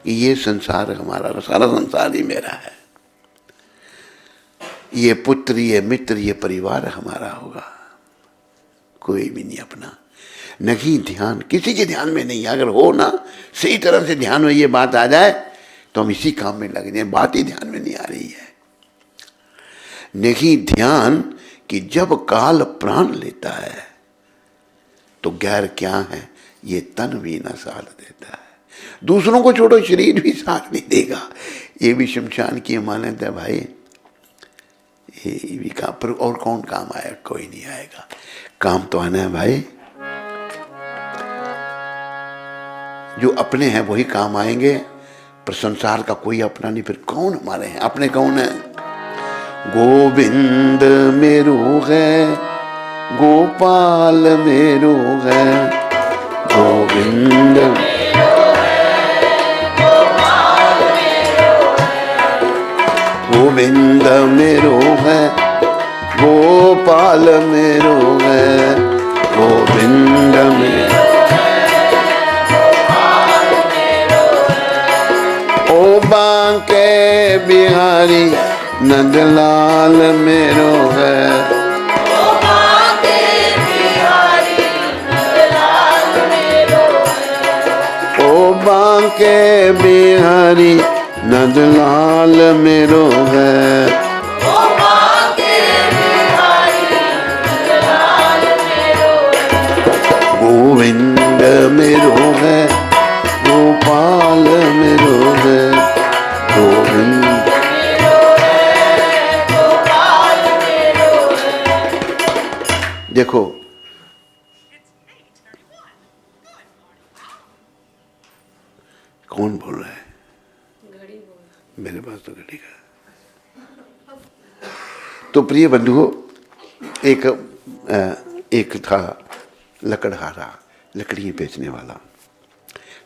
कि ये संसार हमारा, सारा संसार ही मेरा है, ये पुत्र ये मित्र ये परिवार हमारा होगा, कोई भी नहीं अपना। नहीं ध्यान किसी के ध्यान में नहीं, अगर हो ना सही तरह से ध्यान में ये बात आ जाए तो हम इसी काम में लग जाए, बात ही ध्यान में नहीं आ रही है। नहीं ध्यान कि जब काल प्राण लेता है तो गैर क्या है ये तन भी ना साथ देता है। दूसरों को छोड़ो, शरीर भी साथ नहीं देगा, ये भी शमशान की अमानत है भाई, ये भी काम पर और कौन काम आएगा, कोई नहीं आएगा। काम तो आना है भाई, जो अपने हैं वही काम आएंगे, पर संसार का कोई अपना नहीं, फिर कौन हमारे हैं, अपने कौन है। गोविंद मेरो है गोपाल मेरो है, गोविंद गोविंद मेरो है गोपाल मेरो है, गोविंद मेरो ओ बांके बिहारी नंदलाल मेरो है, ओ बांके बिहारी नंदलाल मेरो है, ओ बांके बिहारी नंदलाल मेरो है, ओ बांके बिहारी नंदलाल मेरो है, गोविंद मेरो है गोपाल मेरो है, गोविंद देखो कौन बोल रहा है, घड़ी बोल, मेरे पास तो घड़ी का। तो प्रिय बंधुओं, एक था लकड़हारा, लकड़ियाँ बेचने वाला,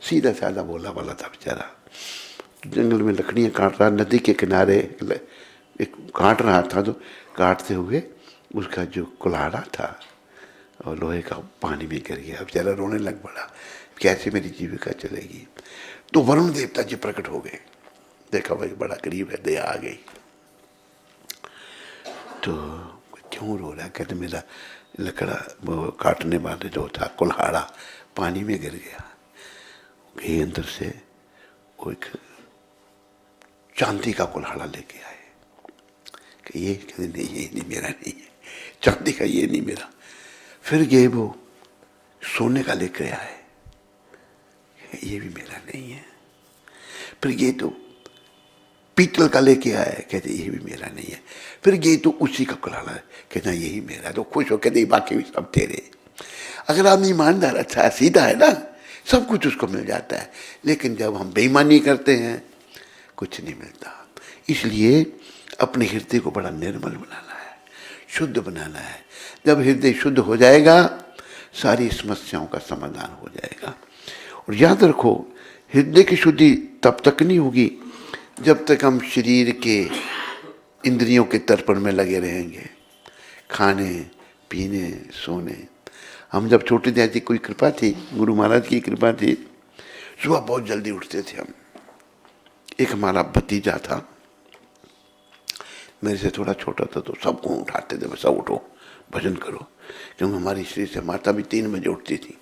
सीधा साधा बोला वाला था बेचारा, जंगल में लकड़ियाँ काट रहा, नदी के किनारे एक काट रहा था, तो काटते हुए उसका जो कुल्हाड़ा था और लोहे का पानी में गिर गया, बेचारा रोने लग पड़ा, कैसे मेरी जीविका चलेगी। तो वरुण देवता जी प्रकट हो गए, देखा भाई बड़ा गरीब है, दया आ गई। तो क्यों रो रहा, कहते मेरा लकड़ा वो काटने वाले जो था कुल्हाड़ा पानी में गिर गया। गए अंदर से वो एक चांदी का कुल्हाड़ा लेके आए कि ये कहते नहीं, ये नहीं मेरा, नहीं है चांदी का, ये नहीं मेरा। फिर गए वो सोने का लेके आए, ये भी मेरा नहीं है। फिर ये तो पीतल का लेके आए, कहते ये भी मेरा नहीं है। फिर ये तो उसी का कुल्हाड़ा है, कहना यही मेरा। तो खुश हो कहते बाकी भी सब तेरे। अगर आदमी ईमानदार, अच्छा सीधा है ना, सब कुछ उसको मिल जाता है। लेकिन जब हम बेईमानी करते हैं कुछ नहीं मिलता। इसलिए अपने हृदय को बड़ा निर्मल बनाना है, शुद्ध बनाना है। जब हृदय शुद्ध हो जाएगा सारी समस्याओं का समाधान हो जाएगा। और याद रखो, हृदय की शुद्धि तब तक नहीं होगी जब तक हम शरीर के इंद्रियों के तर्पण में लगे रहेंगे, खाने पीने सोने। हम जब छोटे थे, ऐसी कोई कृपा थी, गुरु महाराज की कृपा थी, सुबह बहुत जल्दी उठते थे हम। एक हमारा भतीजा था, मेरे से थोड़ा छोटा था, तो सबको उठाते थे, बसा उठो भजन करो। क्योंकि हमारी स्त्री से माता भी 3 बजे उठती थी,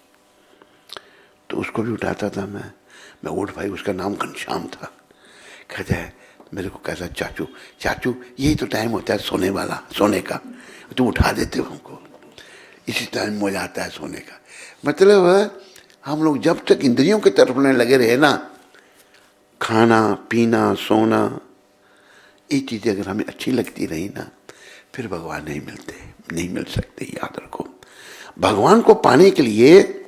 तो उसको भी उठाता था मैं उठ भाई। उसका नाम घनश्याम था। कहता है मेरे को, कहता चाचू चाचू यही तो टाइम होता है सोने वाला, सोने का, तुम उठा देते हो हमको, इसी टाइम हो जाता है सोने का। मतलब हम लोग जब तक इंद्रियों के तरफ में लगे रहे ना, खाना पीना सोना, ये चीज़ें अगर हमें अच्छी लगती रही ना, फिर भगवान नहीं मिलते, नहीं मिल सकते। याद रखो, भगवान को पाने के लिए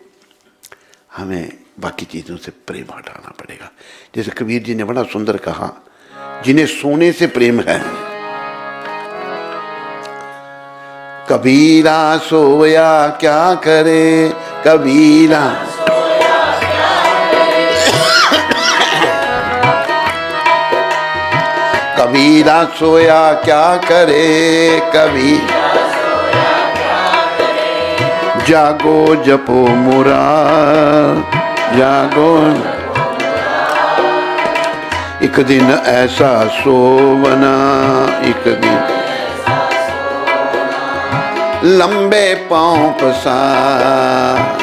हमें बाकी चीज़ों से प्रेम हटाना पड़ेगा। जैसे कबीर जी ने बड़ा सुंदर कहा, जिन्हें सोने से प्रेम है, कबीरा सोया क्या करे, कबीरा कबीरा सोया क्या करे, कबीरा जागो जपो मुरार, जागो। एक दिन ऐसा सोवना, एक दिन लंबे पांव पसार।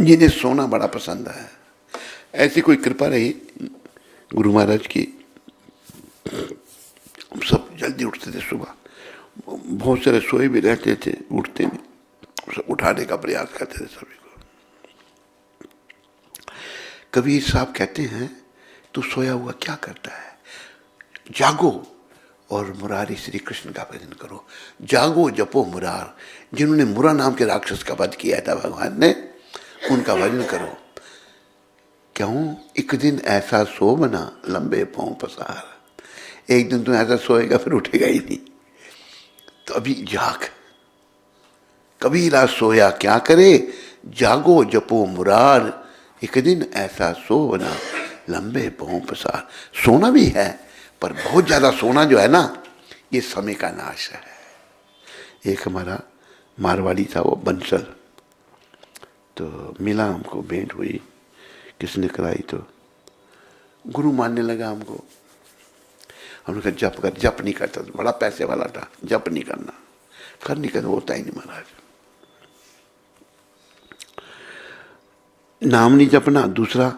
जिन्हें सोना बड़ा पसंद है, ऐसी कोई कृपा रही गुरु महाराज की, हम सब जल्दी उठते थे सुबह। बहुत सारे सोए भी रहते थे, उठते नहीं, सब उठाने का प्रयास करते थे सभी को। कबीर साहब कहते हैं, तू सोया हुआ क्या करता है, जागो और मुरारी श्री कृष्ण का भजन करो। जागो जपो मुरार, जिन्होंने मुरा नाम के राक्षस का वध किया था भगवान ने, उनका भजन करो। क्यों? एक दिन ऐसा सो बना लंबे पांव पसार। एक दिन तू ऐसा सोएगा फिर उठेगा ही नहीं, तो अभी जाग। कबीरा सोया क्या करे, जागो जपो मुरार, एक दिन ऐसा सो बना लंबे पांव पसार। सोना भी है, पर बहुत ज्यादा सोना जो है ना, ये समय का नाश है। एक हमारा मारवाड़ी था, वो बंसल, तो मिला हमको, भेंट हुई, किसने कराई, तो गुरु मानने लगा हमको। हमने कहा जप कर, जप नहीं करता, तो बड़ा पैसे वाला था, जप नहीं करना, कर नहीं करना, होता ही नहीं महाराज। नाम नहीं जपना, दूसरा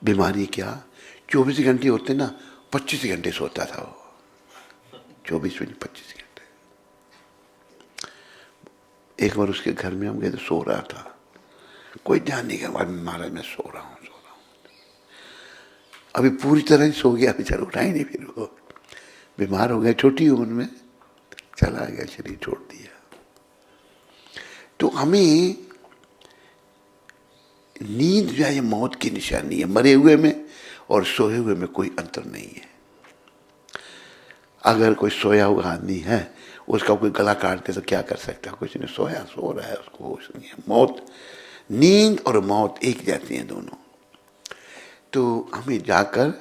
बीमारी क्या, 24 घंटे होते ना, 25 घंटे सोता था वो, 24 में 25 घंटे। एक बार उसके घर में हम गए तो सो रहा था, कोई ध्यान नहीं किया, महाराज मैं सो रहा हूँ। अभी पूरी तरह ही सो गया, बेचारा उठा ही नहीं, फिर वो बीमार हो गया, छोटी उम्र में चला गया, शरीर छोड़ दिया। तो हमें नींद जो है ये मौत की निशानी है, मरे हुए में और सोए हुए में कोई अंतर नहीं है। अगर कोई सोया हुआ आदमी है, उसका कोई गला काट दे तो क्या कर सकता है, कुछ नहीं, सोया सो रहा है, उसको होश नहीं है। मौत, नींद और मौत एक जैसी हैं दोनों। तो हमें जाकर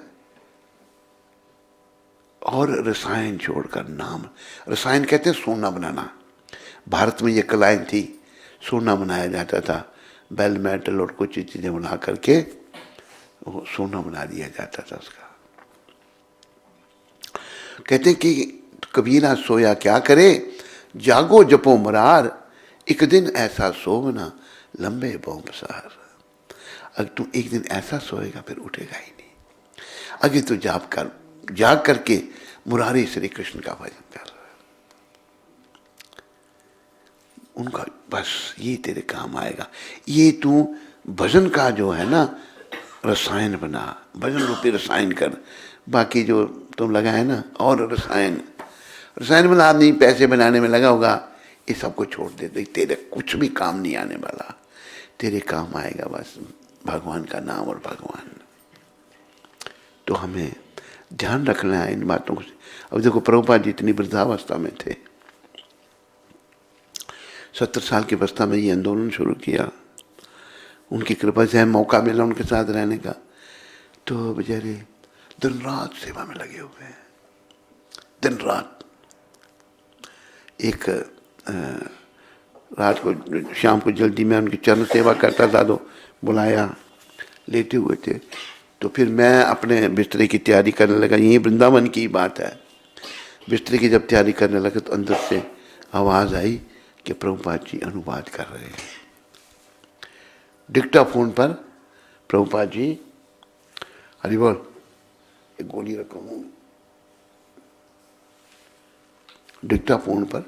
और रसायन छोड़कर नाम, रसायन कहते हैं सोना बनाना। भारत में ये कलाएं थी, सोना बनाया जाता था, बेल मेटल और कुछ चीजें बना करके वो सोना बना दिया जाता था उसका। कहते हैं कि कबीरा सोया क्या करे, जागो जपो मुरार, एक दिन ऐसा सोना लंबे बौं पसार। अगर तू एक दिन ऐसा सोएगा फिर उठेगा ही नहीं। अगर तू जाग करके मुरारी श्री कृष्ण का भजन कर, उनका बस ये तेरे काम आएगा। ये तू भजन का जो है ना रसायन बना, भजन रूपी रसायन कर। बाकी जो तुम लगा है ना और रसायन बना, आदमी पैसे बनाने में लगा होगा, ये सबको छोड़ दे। तो तेरे कुछ भी काम नहीं आने वाला। तेरे काम आएगा बस भगवान का नाम और भगवान। तो हमें ध्यान रखना है इन बातों को। अब देखो प्रभुपाद जी इतनी वृद्धावस्था में थे, 70 साल की अवस्था में ये आंदोलन शुरू किया। उनकी कृपा से मौका मिला उनके साथ रहने का, तो बेचारे दिन रात सेवा में लगे हुए हैं, दिन रात। एक रात को शाम को जल्दी में उनकी चरण सेवा करता था, तो बुलाया, लेटे हुए थे। तो फिर मैं अपने बिस्तरे की तैयारी करने लगा। यही वृंदावन की बात है। बिस्तरे की जब तैयारी करने लगा तो अंदर से आवाज़ आई कि प्रभुपाद जी अनुवाद कर रहे हैं। डिक्टाफोन पर प्रभुपाद जी, हरि बोल, एक गोली रखो मुंह में। डिक्टाफोन पर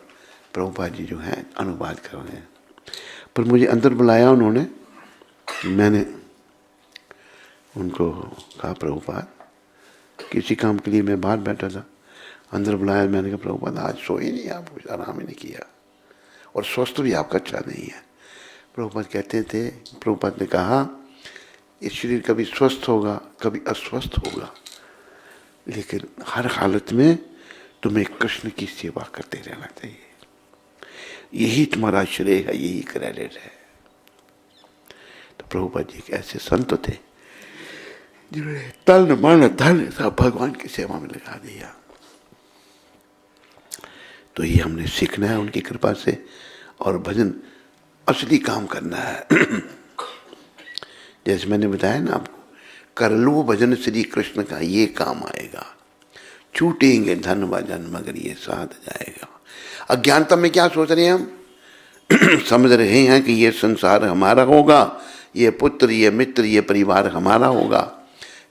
प्रभुपाद जी जो हैं अनुवाद कर रहे हैं। पर मुझे अंदर बुलाया उन्होंने। मैंने उनको कहा प्रभुपाद, किसी काम के लिए मैं बाहर बैठा था, अंदर बुलाया। मैंने कहा प्रभुपाद आज सोए नहीं आप, कुछ आराम ही नहीं किया और स्वस्थ भी आपका अच्छा नहीं है। प्रभुपाद कहते थे, प्रभुपाद ने कहा ये शरीर कभी स्वस्थ होगा कभी अस्वस्थ होगा, लेकिन हर हालत में तुम्हें कृष्ण की सेवा करते रहना चाहिए। यही तुम्हारा श्रेय है, यही क्रेडिट है। तो प्रभुपाद जी एक ऐसे संत थे जिन्होंने तन मन धन सब भगवान की सेवा में लगा दिया। तो ये हमने सीखना है उनकी कृपा से, और भजन असली काम करना है। जैसे मैंने बताया ना आपको, कर लो भजन श्री कृष्ण का, ये काम आएगा। छूटेंगे धन व जन मगर ये साथ जाएगा। अज्ञानता में क्या सोच रहे हैं हम? समझ रहे हैं कि ये संसार हमारा होगा, ये पुत्र ये मित्र ये परिवार हमारा होगा।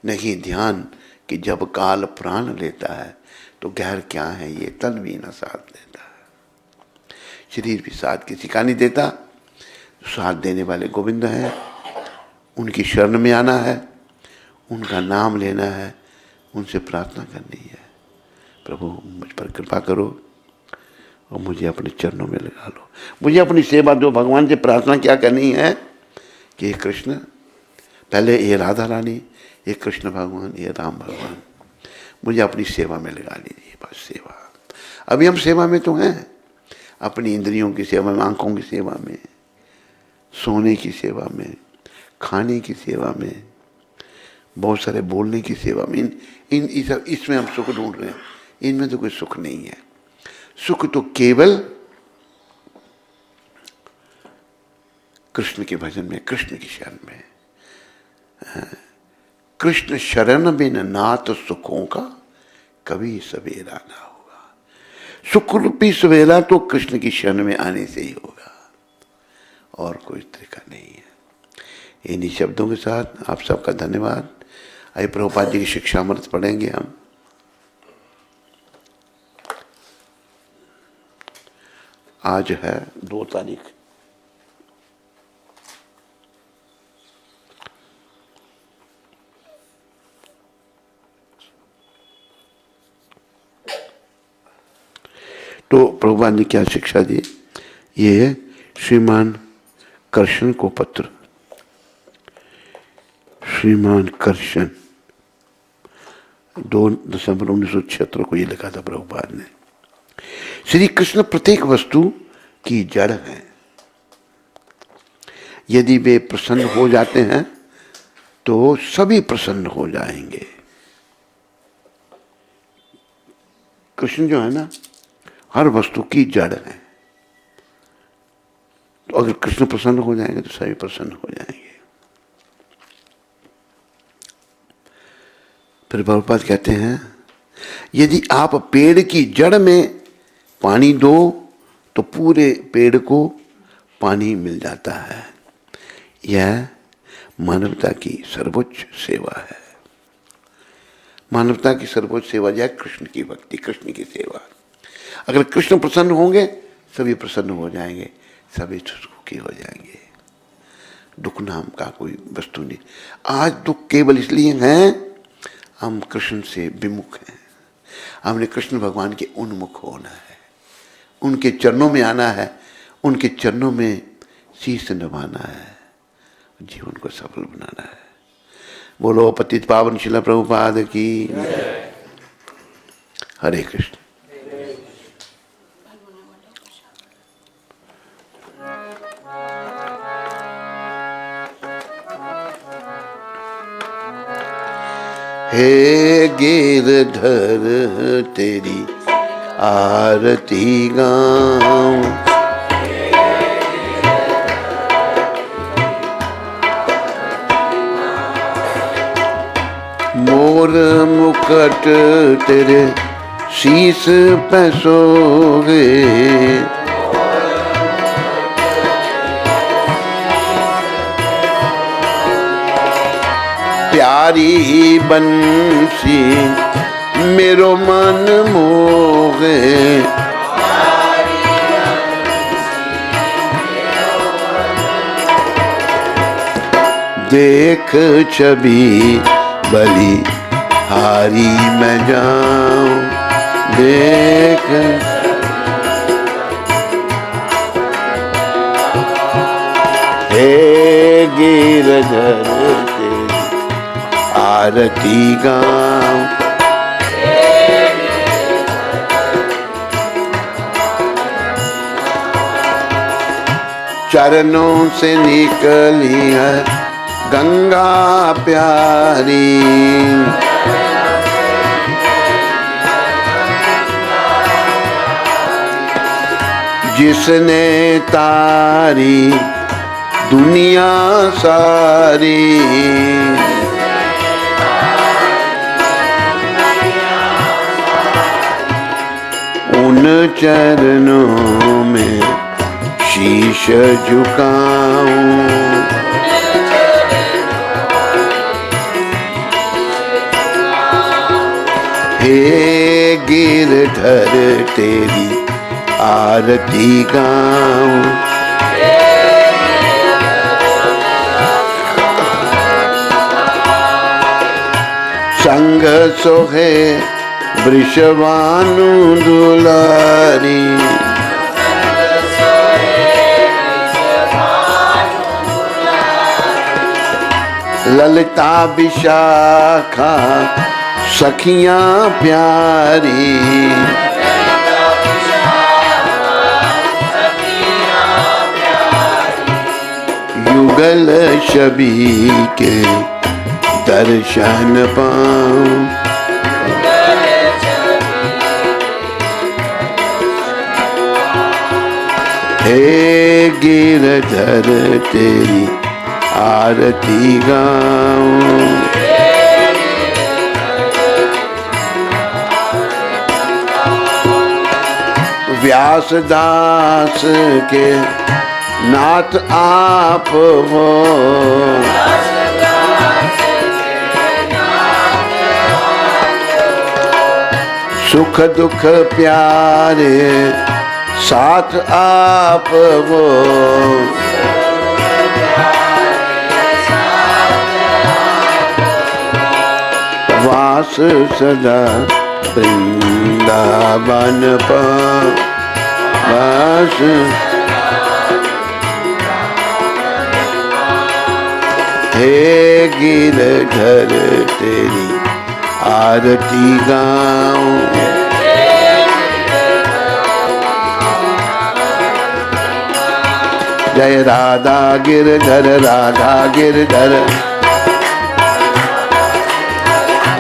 नहीं ध्यान कि जब काल प्राण लेता है तो गैर क्या है, ये तन भी न साथ देता है, शरीर भी साथ किसी का नहीं देता। साथ देने वाले गोविंद हैं, उनकी शरण में आना है, उनका नाम लेना है, उनसे प्रार्थना करनी है। प्रभु मुझ पर कृपा करो और मुझे अपने चरणों में लगा लो। मुझे अपनी सेवा दो। भगवान से प्रार्थना क्या करनी है कि हे कृष्ण, पहले ये राधा रानी, ये कृष्ण भगवान, ये राम भगवान, मुझे अपनी सेवा में लगा लीजिए। बस सेवा। अभी हम सेवा में तो हैं, अपनी इंद्रियों की सेवा में, आंखों की सेवा में, सोने की सेवा में, खाने की सेवा में, बहुत सारे बोलने की सेवा में। इसमें हम सुख ढूंढ रहे हैं। इनमें तो कोई सुख नहीं है। सुख तो केवल कृष्ण के भजन में, कृष्ण की शरण में। कृष्ण शरण बिन नाथ सुखों का कभी सवेरा ना होगा। सुख रूपी सवेरा तो कृष्ण की शरण में आने से ही होगा, और कोई तरीका नहीं है। इन्हीं शब्दों के साथ आप सबका धन्यवाद। आइए प्रभुपाद जी की शिक्षामृत पढ़ेंगे हम। आज है 2 तारीख। तो प्रभुपाद ने क्या शिक्षा दी? ये है श्रीमान कृष्ण को पत्र। श्रीमान कृष्ण 2 दिसंबर 1976 को ये लिखा था प्रभुपाद ने। श्री कृष्ण प्रत्येक वस्तु की जड़ है। यदि वे प्रसन्न हो जाते हैं तो सभी प्रसन्न हो जाएंगे। कृष्ण जो है ना, हर वस्तु की जड़ है। तो अगर कृष्ण प्रसन्न हो जाएंगे तो सभी प्रसन्न हो जाएंगे। फिर प्रभुपाद कहते हैं, यदि आप पेड़ की जड़ में पानी दो तो पूरे पेड़ को पानी मिल जाता है। यह मानवता की सर्वोच्च सेवा है। मानवता की सर्वोच्च सेवा यह कृष्ण की भक्ति, कृष्ण की सेवा। अगर कृष्ण प्रसन्न होंगे सभी प्रसन्न हो जाएंगे, सभी सुखी हो जाएंगे। दुख नाम का कोई वस्तु नहीं। आज दुख केवल इसलिए है हम कृष्ण से विमुख हैं। हमने कृष्ण भगवान के उन्मुख होना है, उनके चरणों में आना है, उनके चरणों में शीश नभाना है, जीवन को सफल बनाना है। बोलो पतित पावन शिला प्रभुपाद की। हरे कृष्ण। हे गिरधर तेरी आरती गाऊं, मोर मुकुट तेरे शीस पे सोगे, प्यारी बंसी मेरो मन मोहे, देख छवि बलि हारी मैं जाऊं, देख हे गिरधर तेरी आरती गाऊं, चरणों से निकली है गंगा प्यारी, जिसने तारी दुनिया सारी, उन चरणों में शीश झुकाऊं, हे गिरधर तेरी आरती गाऊं, संग सोहे वृषभानु दुलारी, ललिता विशाखा सखियां प्यारी, युगल छवि के दर्शन पाऊं, हे गिरधर तेरी आरती गाऊं, व्यासदास के नाथ आप हो, सुख दुख प्यारे साथ आप हो, वास सदा वृंदावन वास, हे गिरधर तेरी आरती गाऊं, जय राधा गिरधर, राधा गिरधर,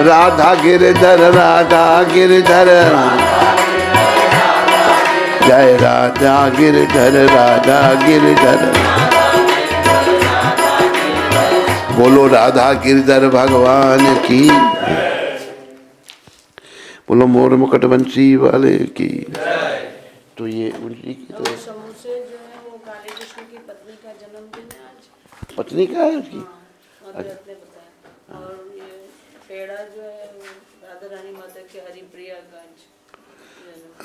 राधा गिरधर, राधा गिरधर, जय राधा गिरधर, राधा गिरधर। बोलो राधा गिरधर भगवान की, बोलो मोर मुकुट बंसी वाले की। तो ये उनकी की तो समोसे जो है वो काले कृष्ण कृष्ण की पत्नी का जन्मदिन है आज। पत्नी का है उसकी? अद्वैत ने बताया। और ये पेड़ा जो है वो राधा रानी माता के हरिप्रिया गंज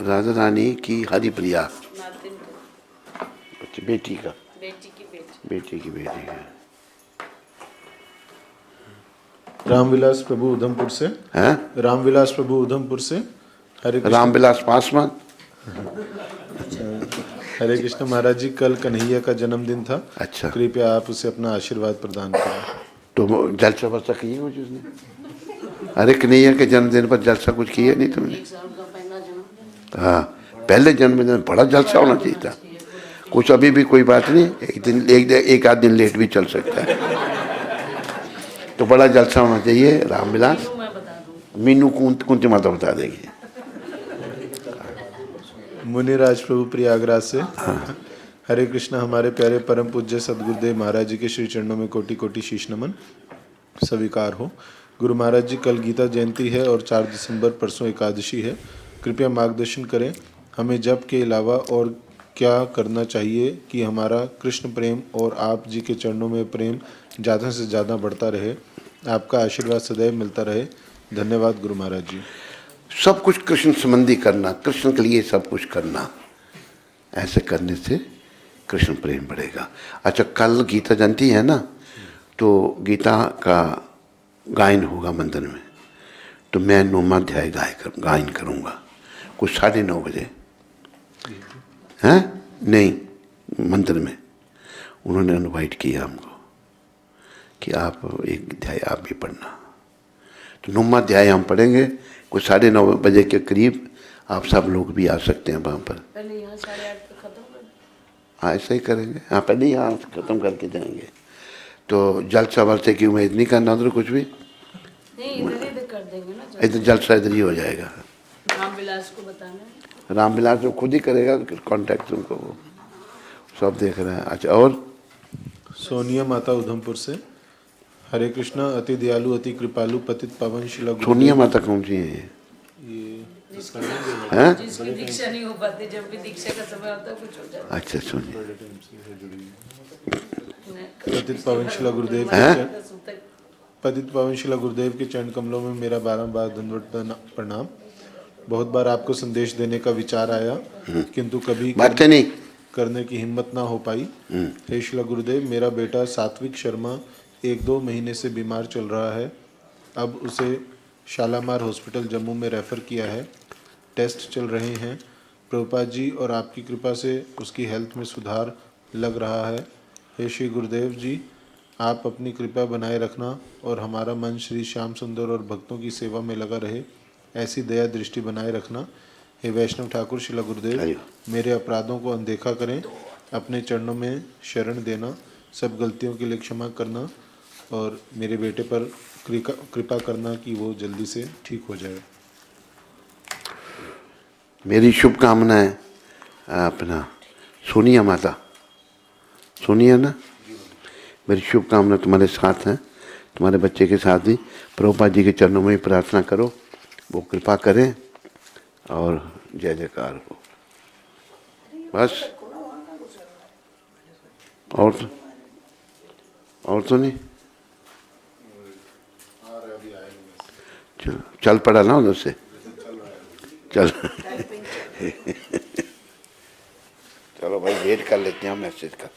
राधा रानी की हरिप्रिया, नातिन का, अच्छा बेटी का, बेटी की बेटी। बेटी की बेटी का रामविलास प्रभु उधमपुर से। है। रामविलास प्रभु उधमपुर से। हरे कृष्ण। रामविलास पासवान। हरे कृष्ण महाराज जी, कल कन्हैया का जन्मदिन था। अच्छा। कृपया आप उसे अपना आशीर्वाद प्रदान करें। तो वो जलसा वलसा किए कुछ उसने? अरे कन्हैया के जन्मदिन पर जलसा कुछ किया नहीं तुमने? 1 साल का पहला जन्मदिन। हाँ, पहले जन्मदिन में बड़ा जलसा होना चाहिए था। कुछ अभी भी कोई बात नहीं, एक आध दिन लेट भी चल सकता है, तो बड़ा जलसा होना चाहिए। रामविलास मैं बता दूँ। मीनू कुंती माता बता देगी। मुनिराज प्रभु प्रयागराज से। हरे कृष्ण, हमारे प्यारे परम पूज्य सदगुरुदेव महाराज जी के श्री चरणों में कोटि कोटि शीश नमन स्वीकार हो। गुरु महाराज जी, कल गीता जयंती है और 4 दिसंबर परसों एकादशी है। कृपया मार्गदर्शन करें, हमें जप के अलावा और क्या करना चाहिए कि हमारा कृष्ण प्रेम और आप जी के चरणों में प्रेम ज़्यादा से ज़्यादा बढ़ता रहे। आपका आशीर्वाद सदैव मिलता रहे। धन्यवाद गुरु महाराज जी। सब कुछ कृष्ण संबंधी करना, कृष्ण के लिए सब कुछ करना, ऐसे करने से कृष्ण प्रेम बढ़ेगा। अच्छा, कल गीता जयंती है ना, तो गीता का गायन होगा मंदिर में, तो मैं 9वां अध्याय गायन करूँगा कुछ 9:30 बजे। हैं? नहीं, मंदिर में उन्होंने इनवाइट किया हमको कि आप एक अध्याय आप भी पढ़ना, तो 9वां अध्याय हम पढ़ेंगे कुछ 9:30 बजे के करीब। आप सब लोग भी आ सकते हैं वहाँ पर। पहले यहाँ 8:30 पे खत्म कर। हाँ, ऐसा ही करेंगे। हाँ, पहले यहाँ ख़त्म करके जाएंगे, तो जलसा वलसे की उम्मीद नहीं करना उधर कुछ भी। नहीं, इधर कर देंगे ना। इधर जलसा इधर ही हो जाएगा। रामविलास को बताना है। रामविलास जो खुद ही करेगा कांटेक्ट, उनको वो सब देख रहे हैं। अच्छा, और सोनिया माता उधमपुर से। हरे कृष्णा, अति दयालु अति कृपालु पतित पावन शिला गुरुदेव। सोनिया माता कौन सी है ये? हैं? जिसकी दीक्षा नहीं हो पाती, जब भी दीक्षा का समय होता है कुछ हो जाता अच्छा, सोनिया। है। पतित पावन शिला गुरुदेव के हैं? चरण- पतित पावन शिला गुरुदेव के चरण कमलों में मेरा बारंबार दंडवत प्रणाम। बहुत बार आपको संदेश देने का विचार आया, किंतु कभी बातें नहीं करने की हिम्मत ना हो पाई। हे शिला गुरुदेव, मेरा बेटा सात्विक शर्मा 1-2 महीने से बीमार चल रहा है। अब उसे शालामार हॉस्पिटल जम्मू में रेफ़र किया है। टेस्ट चल रहे हैं। प्रभुपाद जी और आपकी कृपा से उसकी हेल्थ में सुधार लग रहा है। हे श्री गुरुदेव जी, आप अपनी कृपा बनाए रखना और हमारा मन श्री श्याम सुंदर और भक्तों की सेवा में लगा रहे, ऐसी दया दृष्टि बनाए रखना। हे वैष्णव ठाकुर शिला गुरुदेव, मेरे अपराधों को अनदेखा करें, अपने चरणों में शरण देना, सब गलतियों के लिए क्षमा करना और मेरे बेटे पर कृपा करना कि वो जल्दी से ठीक हो जाए। मेरी शुभकामनाएं अपना सोनिया माता, सोनिया ना, मेरी शुभकामना तुम्हारे साथ हैं, तुम्हारे बच्चे के साथ भी। प्रभुपाद जी के चरणों में प्रार्थना करो, वो कृपा करें और जय जयकार हो। बस, और तो नहीं। चल पड़ा ना उधर से, चल चलो भाई, वेट कर लेते हैं मैसेज का।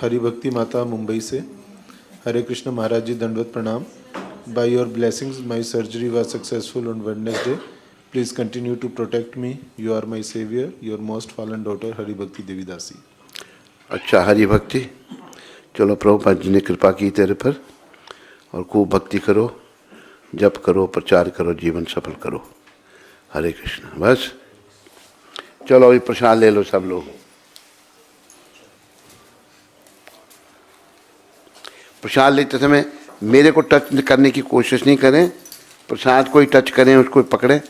हरि भक्ति माता मुंबई से। हरे कृष्ण महाराज जी, दंडवत प्रणाम। By your blessings my surgery was successful on Wednesday. Please continue to protect me. You are my saviour, your most fallen daughter Hari Bhakti Devidasi. अच्छा, हरि भक्ति। चलो, प्रभुपाद जी ने कृपा की तेरे पर, और खूब भक्ति करो, जप करो, प्रचार करो, जीवन सफल करो। हरे कृष्ण। बस चलो, अभी प्रसाद ले लो सब लोग। प्रसाद लेते समय मेरे को टच करने की कोशिश नहीं करें, प्रसाद कोई टच करें उसको पकड़े।